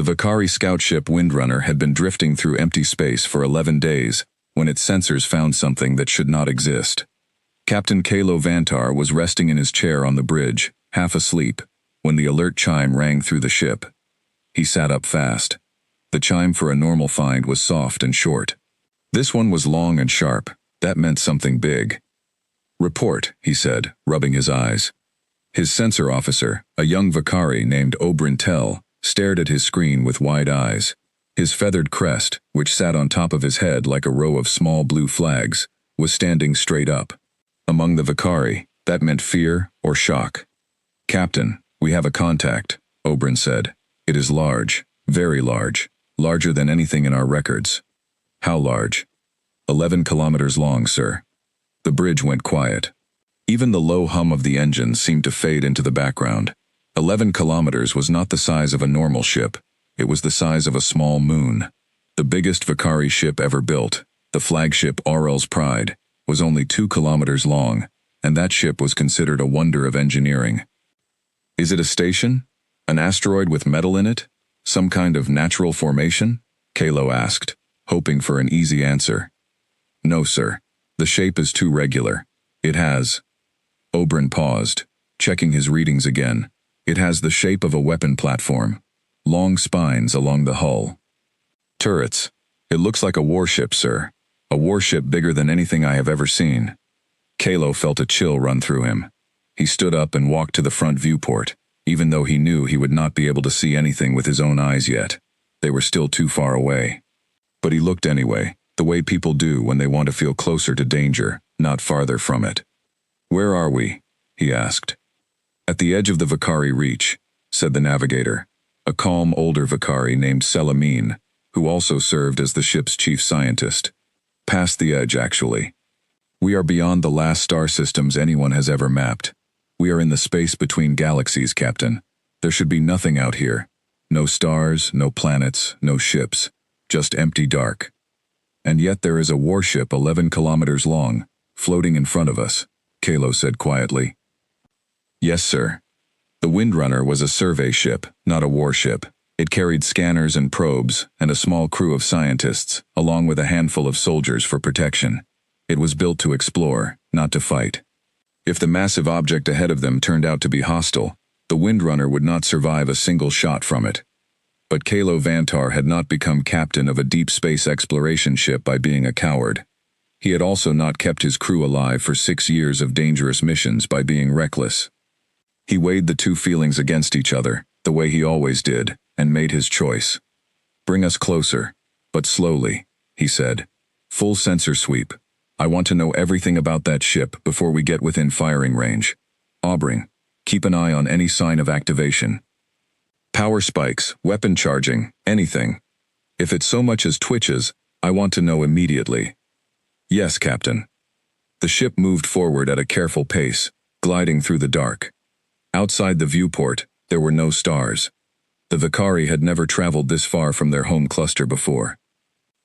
The Vakari scout ship Windrunner had been drifting through empty space for 11 days when its sensors found something that should not exist. Captain Kalo Vantar was resting in his chair on the bridge, half asleep, when the alert chime rang through the ship. He sat up fast. The chime for a normal find was soft and short. This one was long and sharp. That meant something big. "Report," he said, rubbing his eyes. His sensor officer, a young Vakari named Oberyn Tell, stared at his screen with wide eyes. His feathered crest, which sat on top of his head like a row of small blue flags, was standing straight up. Among the Vakari, that meant fear or shock. "Captain, we have a contact," Oberyn said. "It is large, very large, larger than anything in our records." "How large?" 11 kilometers long, sir." The bridge went quiet. Even the low hum of the engine seemed to fade into the background. 11 kilometers was not the size of a normal ship. It was the size of a small moon. The biggest Vakari ship ever built, the flagship Aurel's Pride, was only 2 kilometers long, and that ship was considered a wonder of engineering. "Is it a station? An asteroid with metal in it? Some kind of natural formation?" Kalo asked, hoping for an easy answer. "No, sir. The shape is too regular. It has..." Oberyn paused, checking his readings again. "It has the shape of a weapon platform. Long spines along the hull. Turrets. It looks like a warship, sir. A warship bigger than anything I have ever seen." Kalo felt a chill run through him. He stood up and walked to the front viewport, even though he knew he would not be able to see anything with his own eyes yet. They were still too far away. But he looked anyway, the way people do when they want to feel closer to danger, not farther from it. "Where are we?" he asked. "At the edge of the Vakari Reach," said the navigator, a calm older Vakari named Selamine, who also served as the ship's chief scientist. "Past the edge, actually. We are beyond the last star systems anyone has ever mapped. We are in the space between galaxies, Captain. There should be nothing out here. No stars, no planets, no ships. Just empty dark. And yet there is a warship 11 kilometers long, floating in front of us," Kalo said quietly. "Yes, sir. The Windrunner was a survey ship, not a warship. It carried scanners and probes, and a small crew of scientists, along with a handful of soldiers for protection. It was built to explore, not to fight. If the massive object ahead of them turned out to be hostile, the Windrunner would not survive a single shot from it. But Kalo Vantar had not become captain of a deep space exploration ship by being a coward. He had also not kept his crew alive for 6 years of dangerous missions by being reckless. He weighed the two feelings against each other, the way he always did, and made his choice. "Bring us closer, but slowly," he said. "Full sensor sweep. I want to know everything about that ship before we get within firing range. Oberyn, keep an eye on any sign of activation. Power spikes, weapon charging, anything. If it so much as twitches, I want to know immediately." "Yes, Captain." The ship moved forward at a careful pace, gliding through the dark. Outside the viewport, there were no stars. The Vakari had never traveled this far from their home cluster before.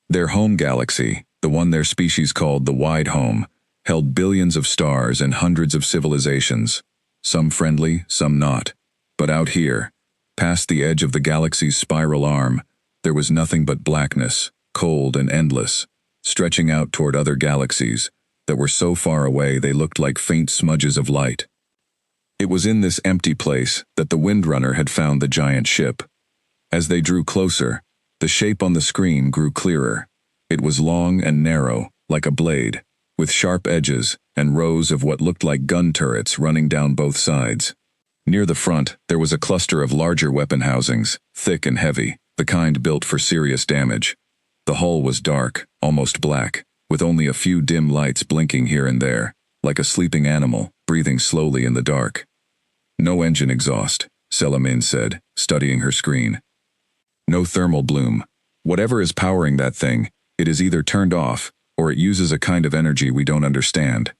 Their home galaxy, the one their species called the Wide Home, held billions of stars and hundreds of civilizations, some friendly, some not. But out here, past the edge of the galaxy's spiral arm, there was nothing but blackness, cold and endless, stretching out toward other galaxies that were so far away they looked like faint smudges of light. It was in this empty place that the Windrunner had found the giant ship. As they drew closer, the shape on the screen grew clearer. It was long and narrow, like a blade, with sharp edges and rows of what looked like gun turrets running down both sides. Near the front, there was a cluster of larger weapon housings, thick and heavy, the kind built for serious damage. The hull was dark, almost black, with only a few dim lights blinking here and there, like a sleeping animal, breathing slowly in the dark. "No engine exhaust," Selamine said, studying her screen. "No thermal bloom. Whatever is powering that thing, it is either turned off, or it uses a kind of energy we don't understand."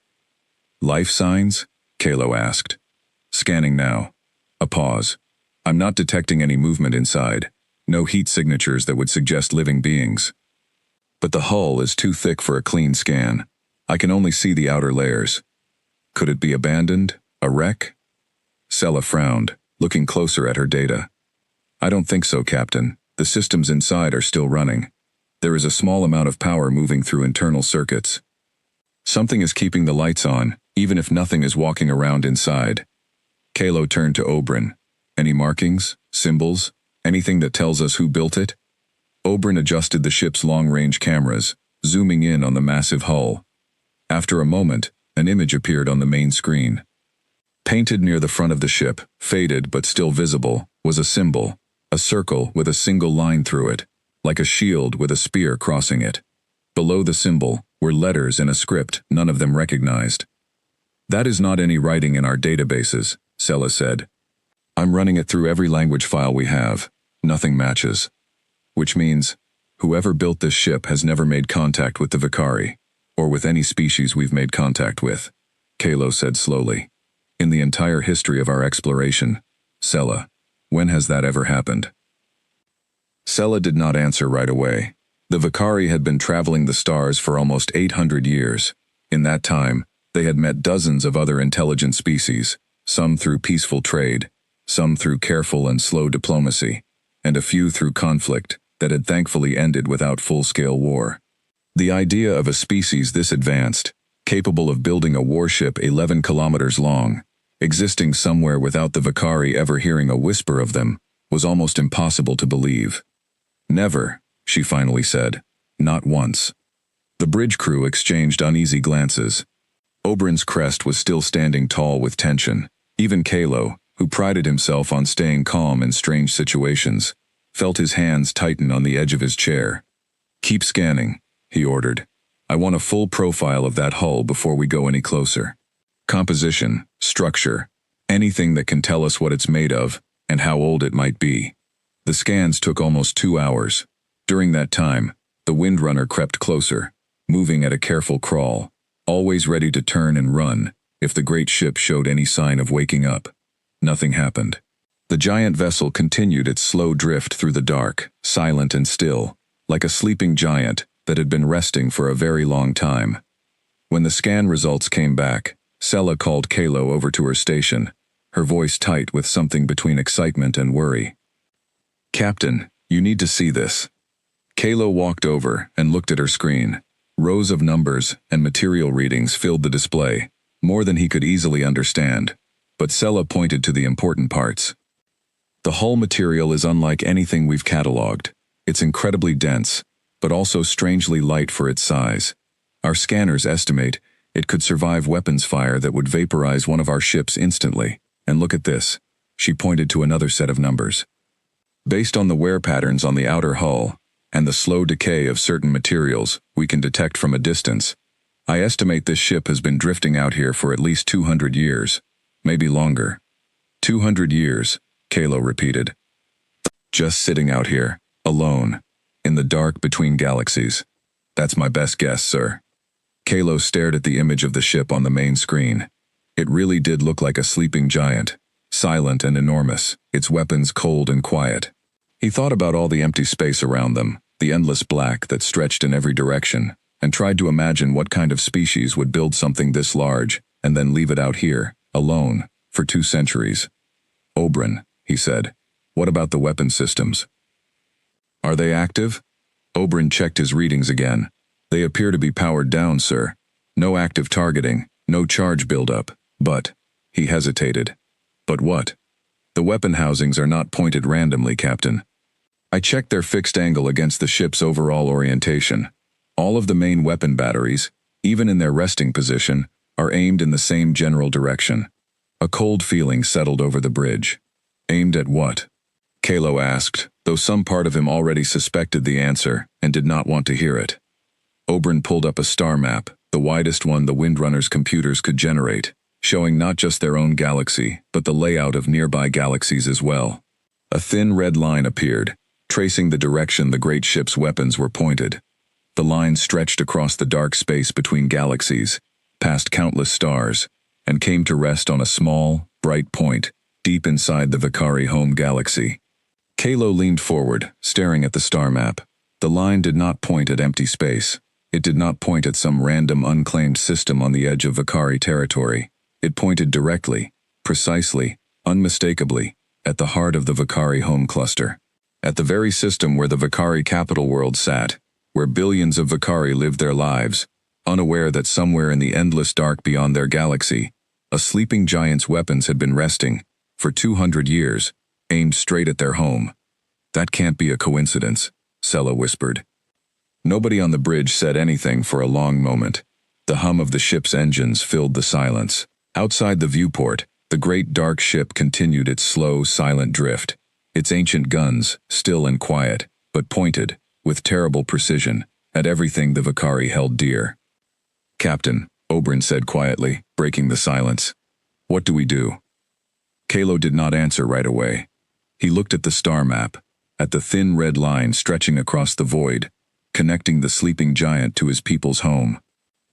"Life signs?" Kalo asked. "Scanning now." A pause. "I'm not detecting any movement inside. No heat signatures that would suggest living beings. But the hull is too thick for a clean scan. I can only see the outer layers. Could it be abandoned? A wreck?" Sela frowned, looking closer at her data. "I don't think so, Captain. The systems inside are still running. There is a small amount of power moving through internal circuits. Something is keeping the lights on, even if nothing is walking around inside. Kalo turned to Oberyn. Any markings, symbols, anything that tells us who built it? Oberyn adjusted the ship's long-range cameras, zooming in on the massive hull. After a moment, an image appeared on the main screen. Painted near the front of the ship, faded but still visible, was a symbol, a circle with a single line through it, like a shield with a spear crossing it. Below the symbol were letters in a script none of them recognized. "That is not any writing in our databases," Sela said. "I'm running it through every language file we have. Nothing matches. Which means, whoever built this ship has never made contact with the Vakari, or with any species we've made contact with," Kalo said slowly. "In the entire history of our exploration, Sela, when has that ever happened?" Sela did not answer right away. The Vakari had been traveling the stars for almost 800 years. In that time, they had met dozens of other intelligent species, some through peaceful trade, some through careful and slow diplomacy, and a few through conflict that had thankfully ended without full-scale war. The idea of a species this advanced, capable of building a warship 11 kilometers long, existing somewhere without the Vakari ever hearing a whisper of them, was almost impossible to believe. "Never," she finally said. "Not once." The bridge crew exchanged uneasy glances. Oberyn's crest was still standing tall with tension. Even Kalo, who prided himself on staying calm in strange situations, felt his hands tighten on the edge of his chair. "Keep scanning," he ordered. "I want a full profile of that hull before we go any closer. Composition, structure, anything that can tell us what it's made of and how old it might be." The scans took almost 2 hours. During that time, the Windrunner crept closer, moving at a careful crawl, always ready to turn and run if the great ship showed any sign of waking up. Nothing happened. The giant vessel continued its slow drift through the dark, silent and still, like a sleeping giant that had been resting for a very long time. When the scan results came back, Sela called Kalo over to her station, her voice tight with something between excitement and worry. "Captain, you need to see this." Kalo walked over and looked at her screen. Rows of numbers and material readings filled the display, more than he could easily understand, but Sela pointed to the important parts. "The hull material is unlike anything we've cataloged. It's incredibly dense, but also strangely light for its size. Our scanners estimate it could survive weapons fire that would vaporize one of our ships instantly. And look at this." She pointed to another set of numbers. "Based on the wear patterns on the outer hull, and the slow decay of certain materials we can detect from a distance, I estimate this ship has been drifting out here for at least 200 years, maybe longer." 200 years, Kalo repeated. "Just sitting out here, alone, in the dark between galaxies. That's my best guess, sir." Kalo stared at the image of the ship on the main screen. It really did look like a sleeping giant, silent and enormous, its weapons cold and quiet. He thought about all the empty space around them, the endless black that stretched in every direction, and tried to imagine what kind of species would build something this large and then leave it out here, alone, for 2 centuries. "Oberyn," he said, "what about the weapon systems? Are they active?" Oberyn checked his readings again. "They appear to be powered down, sir. No active targeting, no charge buildup, but..." He hesitated. "But what?" "The weapon housings are not pointed randomly, Captain. I checked their fixed angle against the ship's overall orientation. All of the main weapon batteries, even in their resting position, are aimed in the same general direction." A cold feeling settled over the bridge. "Aimed at what?" Kalo asked, though some part of him already suspected the answer and did not want to hear it. Oberyn pulled up a star map, the widest one the Windrunner's computers could generate, showing not just their own galaxy, but the layout of nearby galaxies as well. A thin red line appeared, tracing the direction the great ship's weapons were pointed. The line stretched across the dark space between galaxies, past countless stars, and came to rest on a small, bright point, deep inside the Vakari home galaxy. Kalo leaned forward, staring at the star map. The line did not point at empty space. It did not point at some random unclaimed system on the edge of Vakari territory. It pointed directly, precisely, unmistakably, at the heart of the Vakari home cluster. At the very system where the Vakari capital world sat, where billions of Vakari lived their lives, unaware that somewhere in the endless dark beyond their galaxy, a sleeping giant's weapons had been resting, for 200 years, aimed straight at their home. That can't be a coincidence, Sela whispered. Nobody on the bridge said anything for a long moment. The hum of the ship's engines filled the silence. Outside the viewport, the great dark ship continued its slow, silent drift. Its ancient guns, still and quiet, but pointed, with terrible precision, at everything the Vakari held dear. "Captain," Oberyn said quietly, breaking the silence. "What do we do?" Kalo did not answer right away. He looked at the star map, at the thin red line stretching across the void, connecting the sleeping giant to his people's home.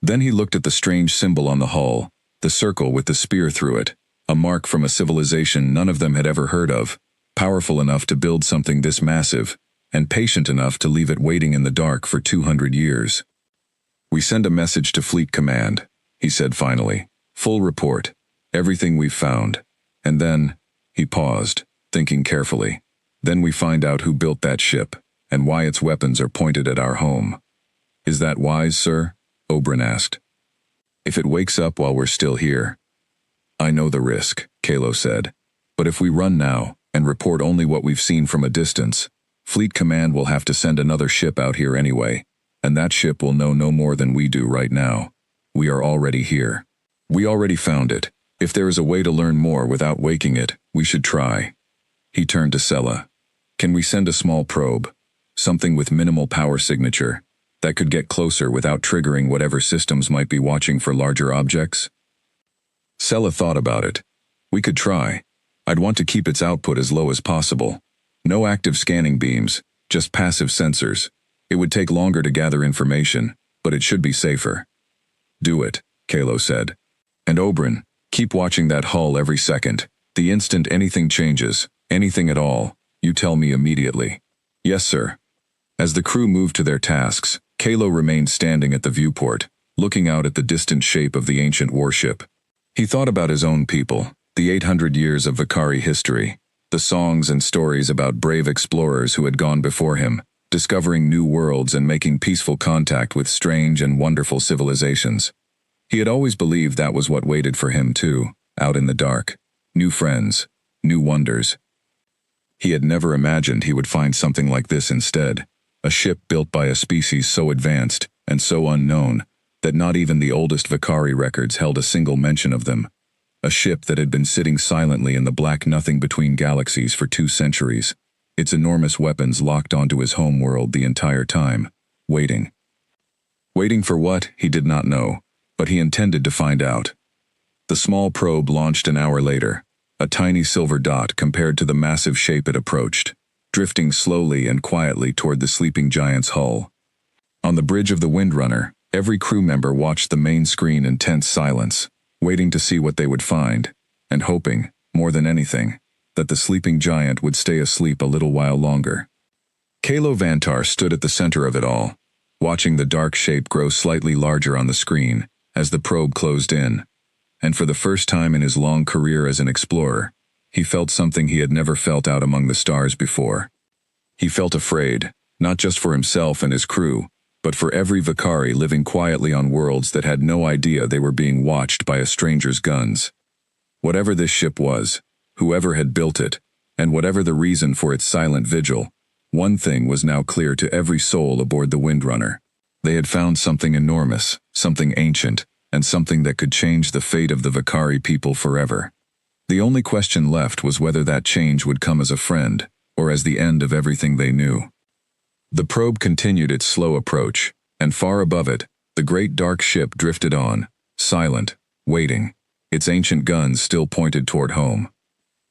Then he looked at the strange symbol on the hull, the circle with the spear through it, a mark from a civilization none of them had ever heard of, powerful enough to build something this massive, and patient enough to leave it waiting in the dark for 200 years. "We send a message to Fleet Command," he said finally. "Full report, everything we've found. And then," he paused, thinking carefully, "then we find out who built that ship, and why its weapons are pointed at our home." "Is that wise, sir?" Oberyn asked. "If it wakes up while we're still here." "I know the risk," Kalo said. "But if we run now, and report only what we've seen from a distance, Fleet Command will have to send another ship out here anyway, and that ship will know no more than we do right now. We are already here. We already found it. If there is a way to learn more without waking it, we should try." He turned to Sela. "Can we send a small probe? Something with minimal power signature, that could get closer without triggering whatever systems might be watching for larger objects?" Sela thought about it. "We could try. I'd want to keep its output as low as possible. No active scanning beams, just passive sensors. It would take longer to gather information, but it should be safer." "Do it," Kalo said. "And Oberyn, keep watching that hull every second. The instant anything changes, anything at all, you tell me immediately." "Yes, sir." As the crew moved to their tasks, Kalo remained standing at the viewport, looking out at the distant shape of the ancient warship. He thought about his own people, the 800 years of Vakari history, the songs and stories about brave explorers who had gone before him, discovering new worlds and making peaceful contact with strange and wonderful civilizations. He had always believed that was what waited for him too, out in the dark. New friends, new wonders. He had never imagined he would find something like this instead, a ship built by a species so advanced and so unknown that not even the oldest Vakari records held a single mention of them. A ship that had been sitting silently in the black nothing between galaxies for 2 centuries, its enormous weapons locked onto his home world the entire time, waiting. Waiting for what, he did not know, but he intended to find out. The small probe launched an hour later, a tiny silver dot compared to the massive shape it approached, drifting slowly and quietly toward the sleeping giant's hull. On the bridge of the Windrunner, every crew member watched the main screen in tense silence, waiting to see what they would find, and hoping, more than anything, that the sleeping giant would stay asleep a little while longer. Kalo Vantar stood at the center of it all, watching the dark shape grow slightly larger on the screen as the probe closed in, and for the first time in his long career as an explorer, he felt something he had never felt out among the stars before. He felt afraid, not just for himself and his crew, but for every Vakari living quietly on worlds that had no idea they were being watched by a stranger's guns. Whatever this ship was, whoever had built it, and whatever the reason for its silent vigil, one thing was now clear to every soul aboard the Windrunner. They had found something enormous, something ancient, and something that could change the fate of the Vakari people forever. The only question left was whether that change would come as a friend, or as the end of everything they knew. The probe continued its slow approach, and far above it, the great dark ship drifted on, silent, waiting, its ancient guns still pointed toward home.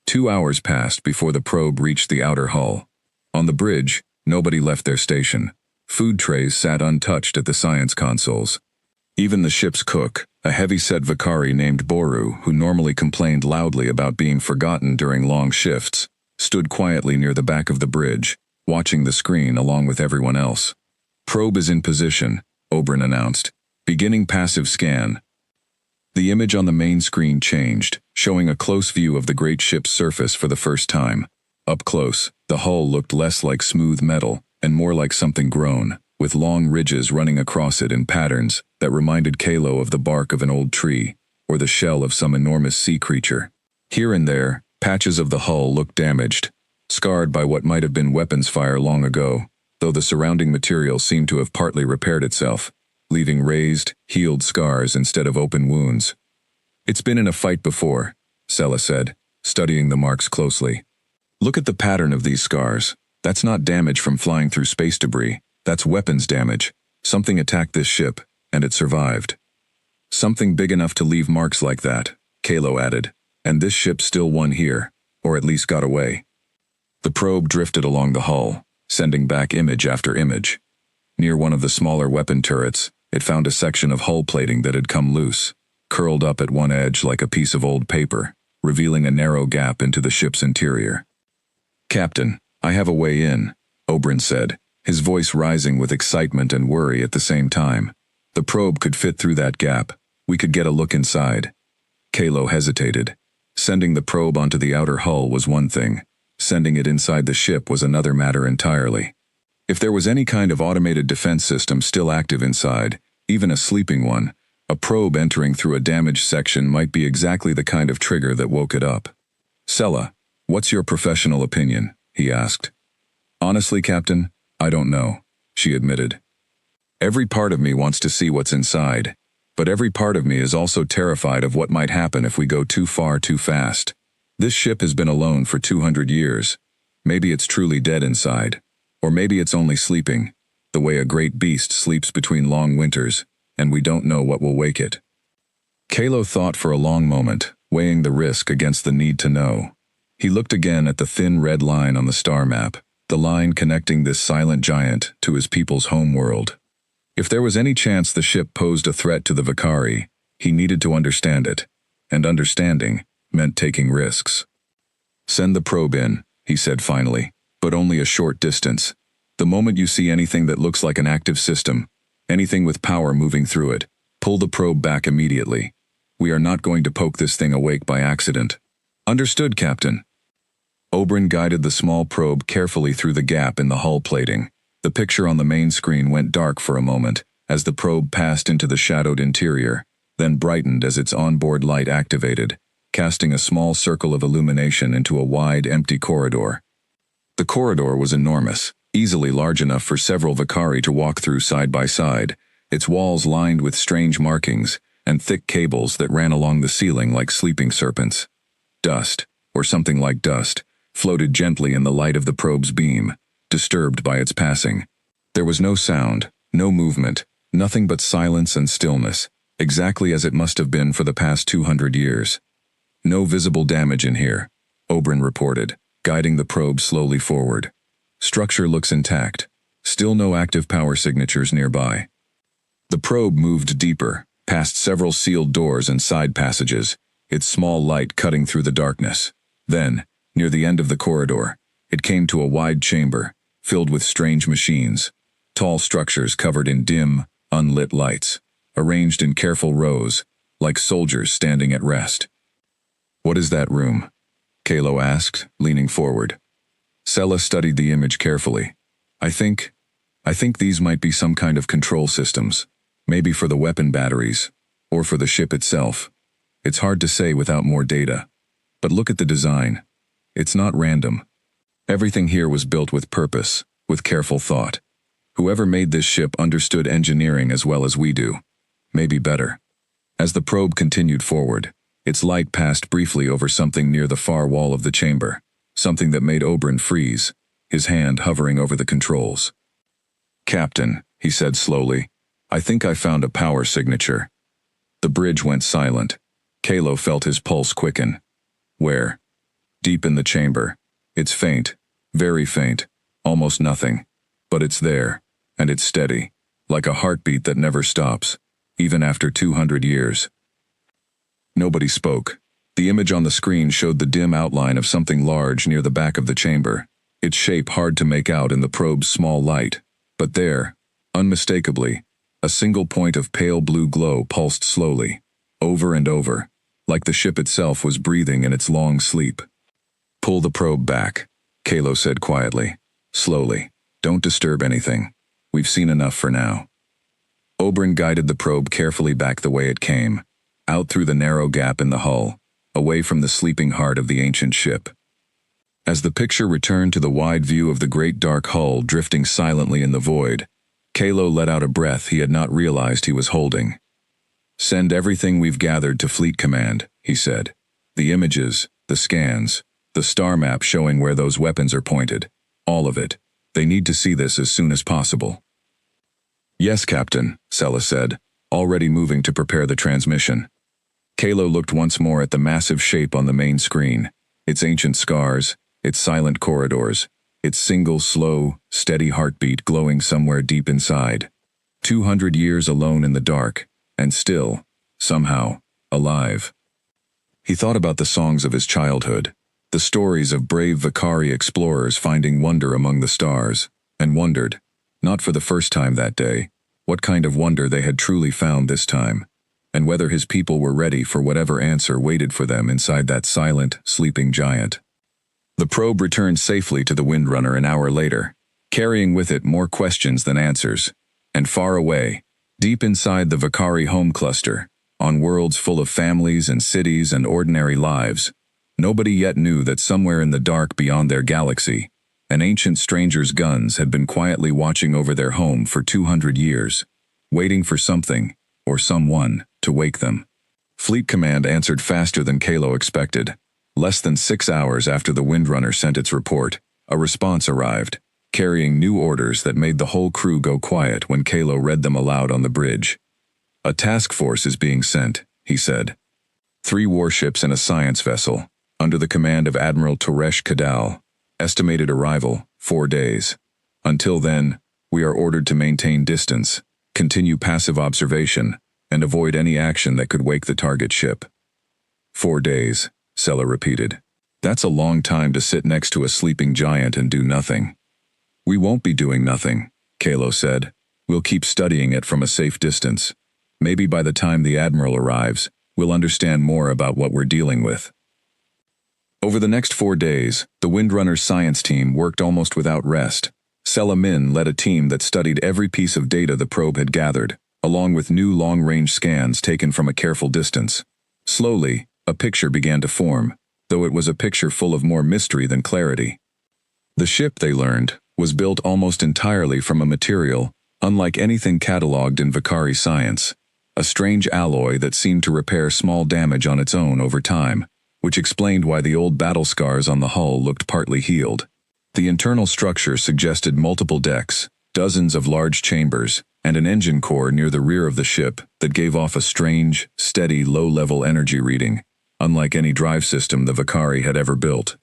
2 hours passed before the probe reached the outer hull. On the bridge, nobody left their station. Food trays sat untouched at the science consoles. Even the ship's cook, a heavy-set Vakari named Boru, who normally complained loudly about being forgotten during long shifts, stood quietly near the back of the bridge, watching the screen along with everyone else. "Probe is in position," Oberyn announced. "Beginning passive scan." The image on the main screen changed, showing a close view of the great ship's surface for the first time. Up close, The hull looked less like smooth metal and more like something grown, with long ridges running across it in patterns that reminded Kalo of the bark of an old tree or the shell of some enormous sea creature. Here and there, patches of the hull looked damaged, scarred by what might have been weapons fire long ago, though the surrounding material seemed to have partly repaired itself, leaving raised, healed scars instead of open wounds. "It's been in a fight before," Sela said, studying the marks closely. "Look at the pattern of these scars. That's not damage from flying through space debris. That's weapons damage. Something attacked this ship, and it survived." "Something big enough to leave marks like that," Kalo added, "and this ship still won here, or at least got away." The probe drifted along the hull, sending back image after image. Near one of the smaller weapon turrets, it found a section of hull plating that had come loose, curled up at one edge like a piece of old paper, revealing a narrow gap into the ship's interior. "Captain, I have a way in," Oberyn said, his voice rising with excitement and worry at the same time. "The probe could fit through that gap. We could get a look inside." Kalo hesitated. Sending the probe onto the outer hull was one thing. Sending it inside the ship was another matter entirely. If there was any kind of automated defense system still active inside, even a sleeping one, a probe entering through a damaged section might be exactly the kind of trigger that woke it up. "Sela, what's your professional opinion?" he asked. "Honestly, Captain, I don't know," she admitted. "Every part of me wants to see what's inside, but every part of me is also terrified of what might happen if we go too far too fast. This ship has been alone for 200 years. Maybe it's truly dead inside. Or maybe it's only sleeping, the way a great beast sleeps between long winters, and we don't know what will wake it." Kalo thought for a long moment, weighing the risk against the need to know. He looked again at the thin red line on the star map, the line connecting this silent giant to his people's home world. If there was any chance the ship posed a threat to the Vakari, he needed to understand it, and understanding meant taking risks. "Send the probe in," he said finally, "but only a short distance. The moment you see anything that looks like an active system, anything with power moving through it, pull the probe back immediately. We are not going to poke this thing awake by accident." "Understood, Captain." Oberyn guided the small probe carefully through the gap in the hull plating. The picture on the main screen went dark for a moment as the probe passed into the shadowed interior, then brightened as its onboard light activated, casting a small circle of illumination into a wide, empty corridor. The corridor was enormous, easily large enough for several Vakari to walk through side by side, its walls lined with strange markings and thick cables that ran along the ceiling like sleeping serpents. Dust, or something like dust, floated gently in the light of the probe's beam, disturbed by its passing. There was no sound, no movement, nothing but silence and stillness, exactly as it must have been for the past 200 years. "No visible damage in here," Oberyn reported, guiding the probe slowly forward. "Structure looks intact. Still no active power signatures nearby." The probe moved deeper, past several sealed doors and side passages, its small light cutting through the darkness. Then, near the end of the corridor, it came to a wide chamber, filled with strange machines, tall structures covered in dim, unlit lights, arranged in careful rows, like soldiers standing at rest. "What is that room?" Kalo asked, leaning forward. Sela studied the image carefully. I think these might be some kind of control systems, maybe for the weapon batteries, or for the ship itself. It's hard to say without more data. But look at the design. It's not random. Everything here was built with purpose, with careful thought. Whoever made this ship understood engineering as well as we do. Maybe better." As the probe continued forward, its light passed briefly over something near the far wall of the chamber, something that made Oberyn freeze, his hand hovering over the controls. "Captain," he said slowly, "I think I found a power signature." The bridge went silent. Kalo felt his pulse quicken. "Where?" "Deep in the chamber. It's faint, very faint, almost nothing. But it's there, and it's steady, like a heartbeat that never stops, even after 200 years. Nobody spoke. The image on the screen showed the dim outline of something large near the back of the chamber, its shape hard to make out in the probe's small light. But there, unmistakably, a single point of pale blue glow pulsed slowly, over and over, like the ship itself was breathing in its long sleep. "Pull the probe back," Kalo said quietly. Slowly. Don't disturb anything. We've seen enough for now. Oberyn guided the probe carefully back the way it came, out through the narrow gap in the hull, away from the sleeping heart of the ancient ship. As the picture returned to the wide view of the great dark hull drifting silently in the void, Kalo let out a breath he had not realized he was holding. Send everything we've gathered to Fleet Command, he said. The images, the scans, the star map showing where those weapons are pointed. All of it. They need to see this as soon as possible. Yes, Captain, Sela said, already moving to prepare the transmission. Kalo looked once more at the massive shape on the main screen, its ancient scars, its silent corridors, its single, slow, steady heartbeat glowing somewhere deep inside. 200 years alone in the dark, and still, somehow, alive. He thought about the songs of his childhood, the stories of brave Vakari explorers finding wonder among the stars, and wondered, not for the first time that day, what kind of wonder they had truly found this time, and whether his people were ready for whatever answer waited for them inside that silent, sleeping giant. The probe returned safely to the Windrunner an hour later, carrying with it more questions than answers, and far away, deep inside the Vakari home cluster, on worlds full of families and cities and ordinary lives, nobody yet knew that somewhere in the dark beyond their galaxy, an ancient stranger's guns had been quietly watching over their home for 200 years, waiting for something, or someone, to wake them. Fleet Command answered faster than Kalo expected. Less than 6 hours after the Windrunner sent its report, a response arrived, carrying new orders that made the whole crew go quiet when Kalo read them aloud on the bridge. A task force is being sent, he said. 3 warships and a science vessel, under the command of Admiral Toresh Kadal. Estimated arrival, 4 days. Until then, we are ordered to maintain distance, continue passive observation, and avoid any action that could wake the target ship. 4 days, Sela repeated. That's a long time to sit next to a sleeping giant and do nothing. We won't be doing nothing, Kalo said. We'll keep studying it from a safe distance. Maybe by the time the Admiral arrives, we'll understand more about what we're dealing with. Over the next 4 days, the Windrunner's science team worked almost without rest. Sela Min led a team that studied every piece of data the probe had gathered, along with new long-range scans taken from a careful distance. Slowly, a picture began to form, though it was a picture full of more mystery than clarity. The ship, they learned, was built almost entirely from a material, unlike anything catalogued in Vakari science, a strange alloy that seemed to repair small damage on its own over time, which explained why the old battle scars on the hull looked partly healed. The internal structure suggested multiple decks, dozens of large chambers, and an engine core near the rear of the ship that gave off a strange, steady, low-level energy reading, unlike any drive system the Vakari had ever built.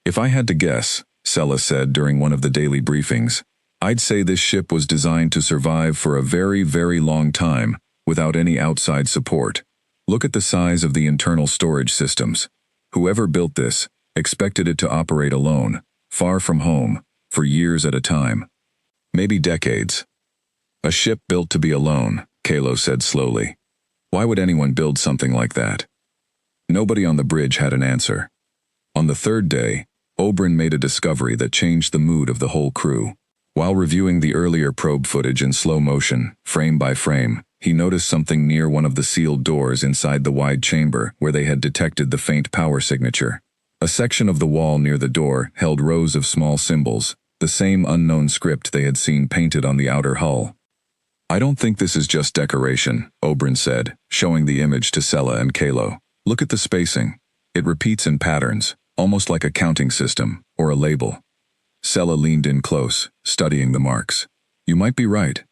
If I had to guess, Sela said during one of the daily briefings, I'd say this ship was designed to survive for a very, very long time without any outside support. Look at the size of the internal storage systems. Whoever built this expected it to operate alone, far from home, for years at a time. Maybe decades. A ship built to be alone, Kalo said slowly. Why would anyone build something like that? Nobody on the bridge had an answer. On the 3rd day, Oberyn made a discovery that changed the mood of the whole crew. While reviewing the earlier probe footage in slow motion, frame by frame, he noticed something near one of the sealed doors inside the wide chamber where they had detected the faint power signature. A section of the wall near the door held rows of small symbols, the same unknown script they had seen painted on the outer hull. I don't think this is just decoration, Oberyn said, showing the image to Sela and Kalo. Look at the spacing. It repeats in patterns, almost like a counting system, or a label. Sela leaned in close, studying the marks. You might be right.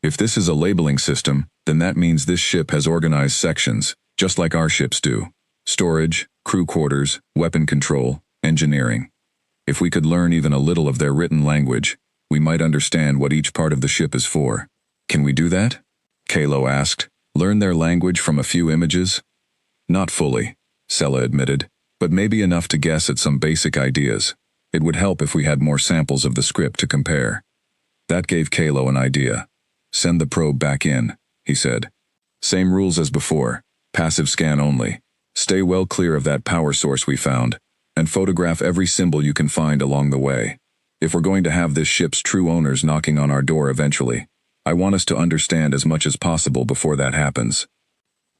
If this is a labeling system, then that means this ship has organized sections, just like our ships do. Storage, crew quarters, weapon control, engineering. If we could learn even a little of their written language, we might understand what each part of the ship is for. Can we do that? Kalo asked. Learn their language from a few images? Not fully, Sela admitted, but maybe enough to guess at some basic ideas. It would help if we had more samples of the script to compare. That gave Kalo an idea. Send the probe back in, he said. Same rules as before, passive scan only. Stay well clear of that power source we found. and photograph every symbol you can find along the way. If we're going to have this ship's true owners knocking on our door eventually, I want us to understand as much as possible before that happens."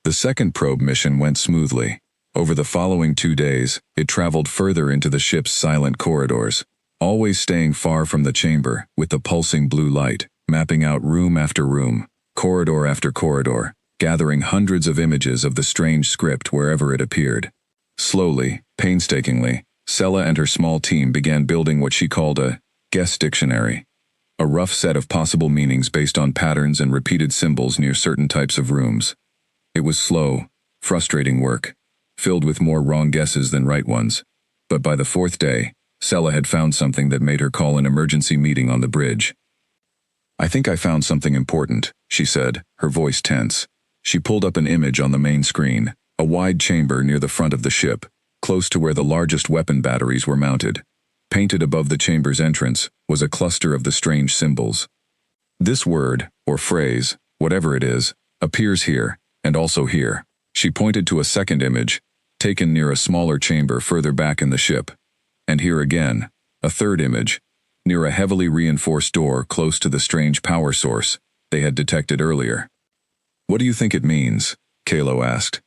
The second probe mission went smoothly. Over the following 2 days, it traveled further into the ship's silent corridors, always staying far from the chamber, with the pulsing blue light, mapping out room after room, corridor after corridor, gathering hundreds of images of the strange script wherever it appeared. Slowly, painstakingly, Sella and her small team began building what she called a guess dictionary, a rough set of possible meanings based on patterns and repeated symbols near certain types of rooms. It was slow, frustrating work, filled with more wrong guesses than right ones, but by the 4th day, Sella had found something that made her call an emergency meeting on the bridge. "I think I found something important," she said, her voice tense. She pulled up an image on the main screen, a wide chamber near the front of the ship, close to where the largest weapon batteries were mounted. Painted above the chamber's entrance was a cluster of the strange symbols. "This word, or phrase, whatever it is, appears here, and also here." She pointed to a second image, taken near a smaller chamber further back in the ship. And here again, a third image, near a heavily reinforced door close to the strange power source they had detected earlier. "What do you think it means?" Kalo asked.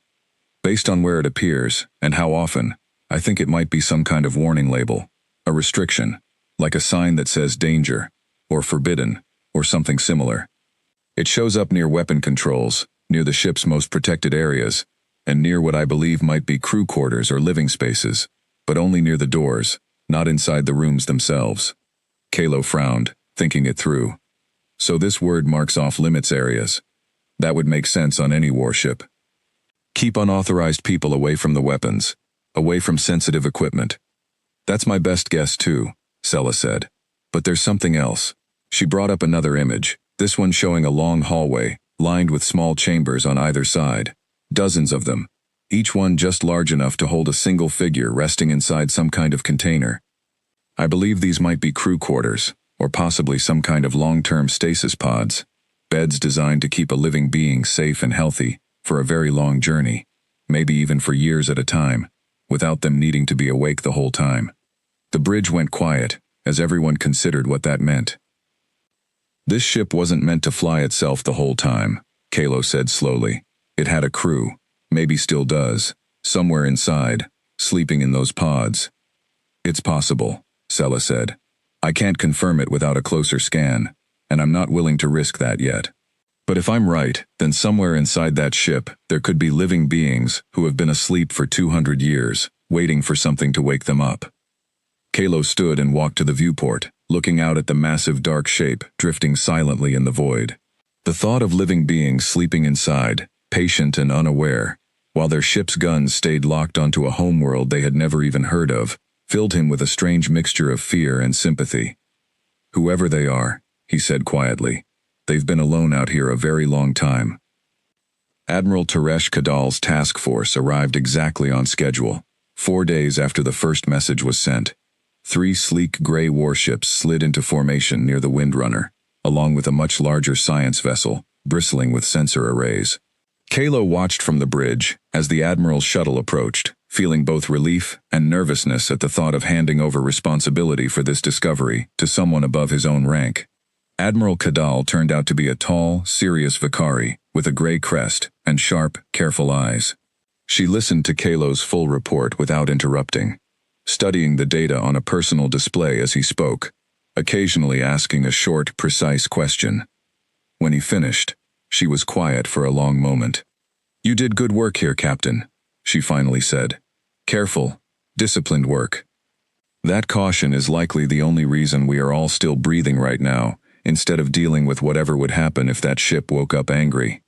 "Based on where it appears, and how often, I think it might be some kind of warning label, a restriction, like a sign that says danger, or forbidden, or something similar. It shows up near weapon controls, near the ship's most protected areas, and near what I believe might be crew quarters or living spaces, but only near the doors, not inside the rooms themselves." Kalo frowned, thinking it through. "So this word marks off limits areas. That would make sense on any warship. Keep unauthorized people away from the weapons, away from sensitive equipment." "That's my best guess too," Sella said. "But there's something else." She brought up another image, this one showing a long hallway, lined with small chambers on either side. Dozens of them, each one just large enough to hold a single figure resting inside some kind of container. "I believe these might be crew quarters, or possibly some kind of long-term stasis pods, beds designed to keep a living being safe and healthy for a very long journey, maybe even for years at a time, without them needing to be awake the whole time." The bridge went quiet, as everyone considered what that meant. "This ship wasn't meant to fly itself the whole time," Kalo said slowly. "It had a crew, maybe still does, somewhere inside, sleeping in those pods." "It's possible," Sella said. "I can't confirm it without a closer scan, and I'm not willing to risk that yet. But if I'm right, then somewhere inside that ship, there could be living beings who have been asleep for 200 years, waiting for something to wake them up." Kalo stood and walked to the viewport, looking out at the massive dark shape drifting silently in the void. The thought of living beings sleeping inside, patient and unaware, while their ship's guns stayed locked onto a homeworld they had never even heard of, filled him with a strange mixture of fear and sympathy. "Whoever they are," he said quietly, "they've been alone out here a very long time." Admiral Teresh Kadal's task force arrived exactly on schedule, 4 days after the first message was sent. 3 sleek gray warships slid into formation near the Windrunner, along with a much larger science vessel, bristling with sensor arrays. Kalo watched from the bridge as the Admiral's shuttle approached, feeling both relief and nervousness at the thought of handing over responsibility for this discovery to someone above his own rank. Admiral Kadal turned out to be a tall, serious Vakari with a gray crest and sharp, careful eyes. She listened to Kalo's full report without interrupting, studying the data on a personal display as he spoke, occasionally asking a short, precise question. When he finished, she was quiet for a long moment. "You did good work here, Captain," she finally said. "Careful, disciplined work. That caution is likely the only reason we are all still breathing right now, instead of dealing with whatever would happen if that ship woke up angry."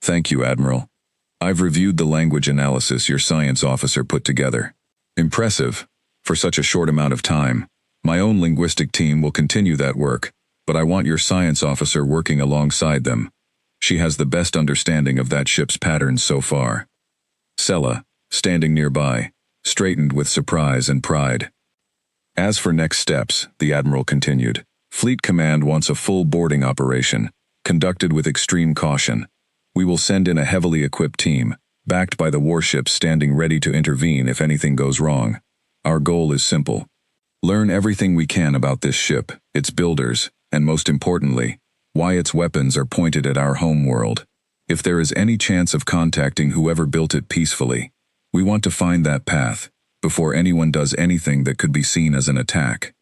"Thank you, Admiral. I've reviewed the language analysis your science officer put together. Impressive, for such a short amount of time. My own linguistic team will continue that work, but I want your science officer working alongside them. She has the best understanding of that ship's patterns so far." Sella, standing nearby, straightened with surprise and pride. "As for next steps," the Admiral continued, "Fleet Command wants a full boarding operation, conducted with extreme caution. We will send in a heavily equipped team, backed by the warships standing ready to intervene if anything goes wrong. Our goal is simple. Learn everything we can about this ship, its builders, and most importantly, why its weapons are pointed at our home world. If there is any chance of contacting whoever built it peacefully, we want to find that path before anyone does anything that could be seen as an attack.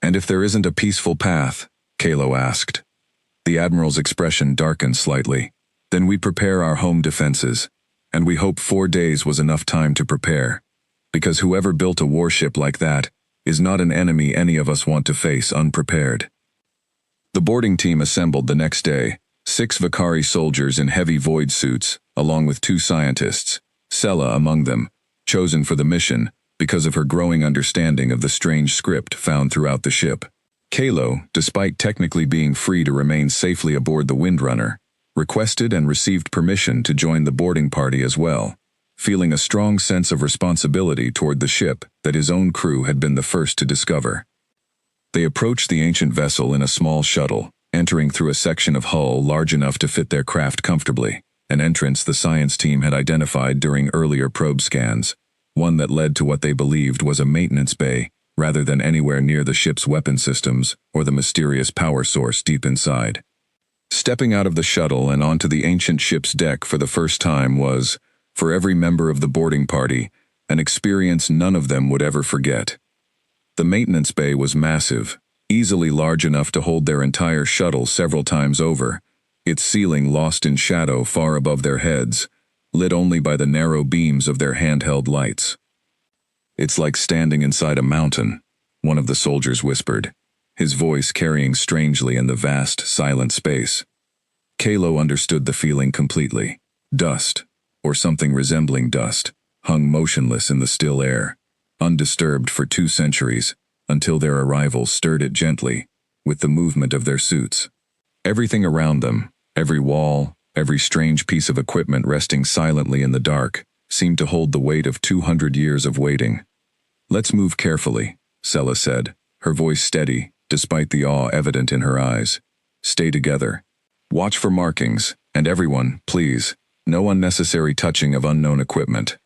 And if there isn't a peaceful path? Kalo asked. The Admiral's expression darkened slightly. Then we prepare our home defenses, and we hope 4 days was enough time to prepare, because whoever built a warship like that is not an enemy any of us want to face unprepared. The boarding team assembled the next day, 6 Vakari soldiers in heavy void suits, along with 2 scientists, Sela among them, chosen for the mission because of her growing understanding of the strange script found throughout the ship. Kalo, despite technically being free to remain safely aboard the Windrunner, requested and received permission to join the boarding party as well, feeling a strong sense of responsibility toward the ship that his own crew had been the first to discover. They approached the ancient vessel in a small shuttle, entering through a section of hull large enough to fit their craft comfortably, an entrance the science team had identified during earlier probe scans, one that led to what they believed was a maintenance bay, rather than anywhere near the ship's weapon systems or the mysterious power source deep inside. Stepping out of the shuttle and onto the ancient ship's deck for the first time was, for every member of the boarding party, an experience none of them would ever forget. The maintenance bay was massive, easily large enough to hold their entire shuttle several times over, its ceiling lost in shadow far above their heads, lit only by the narrow beams of their handheld lights. "It's like standing inside a mountain," one of the soldiers whispered, his voice carrying strangely in the vast, silent space. Kalo understood the feeling completely. Dust, or something resembling dust, hung motionless in the still air, undisturbed for 2 centuries, until their arrival stirred it gently, with the movement of their suits. Everything around them, every wall, every strange piece of equipment resting silently in the dark, seemed to hold the weight of 200 years of waiting. "Let's move carefully," Sela said, her voice steady, despite the awe evident in her eyes. "Stay together. Watch for markings, and everyone, please, no unnecessary touching of unknown equipment."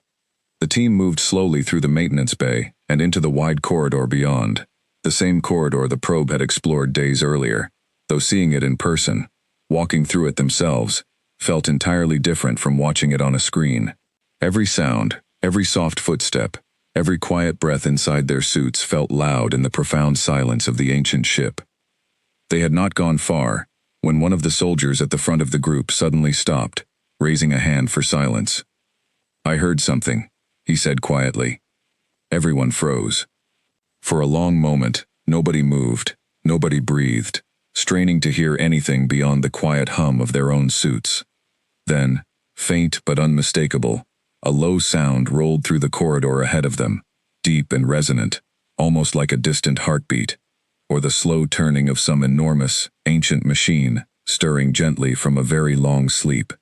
The team moved slowly through the maintenance bay and into the wide corridor beyond, the same corridor the probe had explored days earlier, though seeing it in person, walking through it themselves, felt entirely different from watching it on a screen. Every sound, every soft footstep, every quiet breath inside their suits felt loud in the profound silence of the ancient ship. They had not gone far, when one of the soldiers at the front of the group suddenly stopped, raising a hand for silence. "I heard something," he said quietly. Everyone froze. For a long moment, nobody moved, nobody breathed, straining to hear anything beyond the quiet hum of their own suits. Then, faint but unmistakable, a low sound rolled through the corridor ahead of them, deep and resonant, almost like a distant heartbeat, or the slow turning of some enormous, ancient machine, stirring gently from a very long sleep.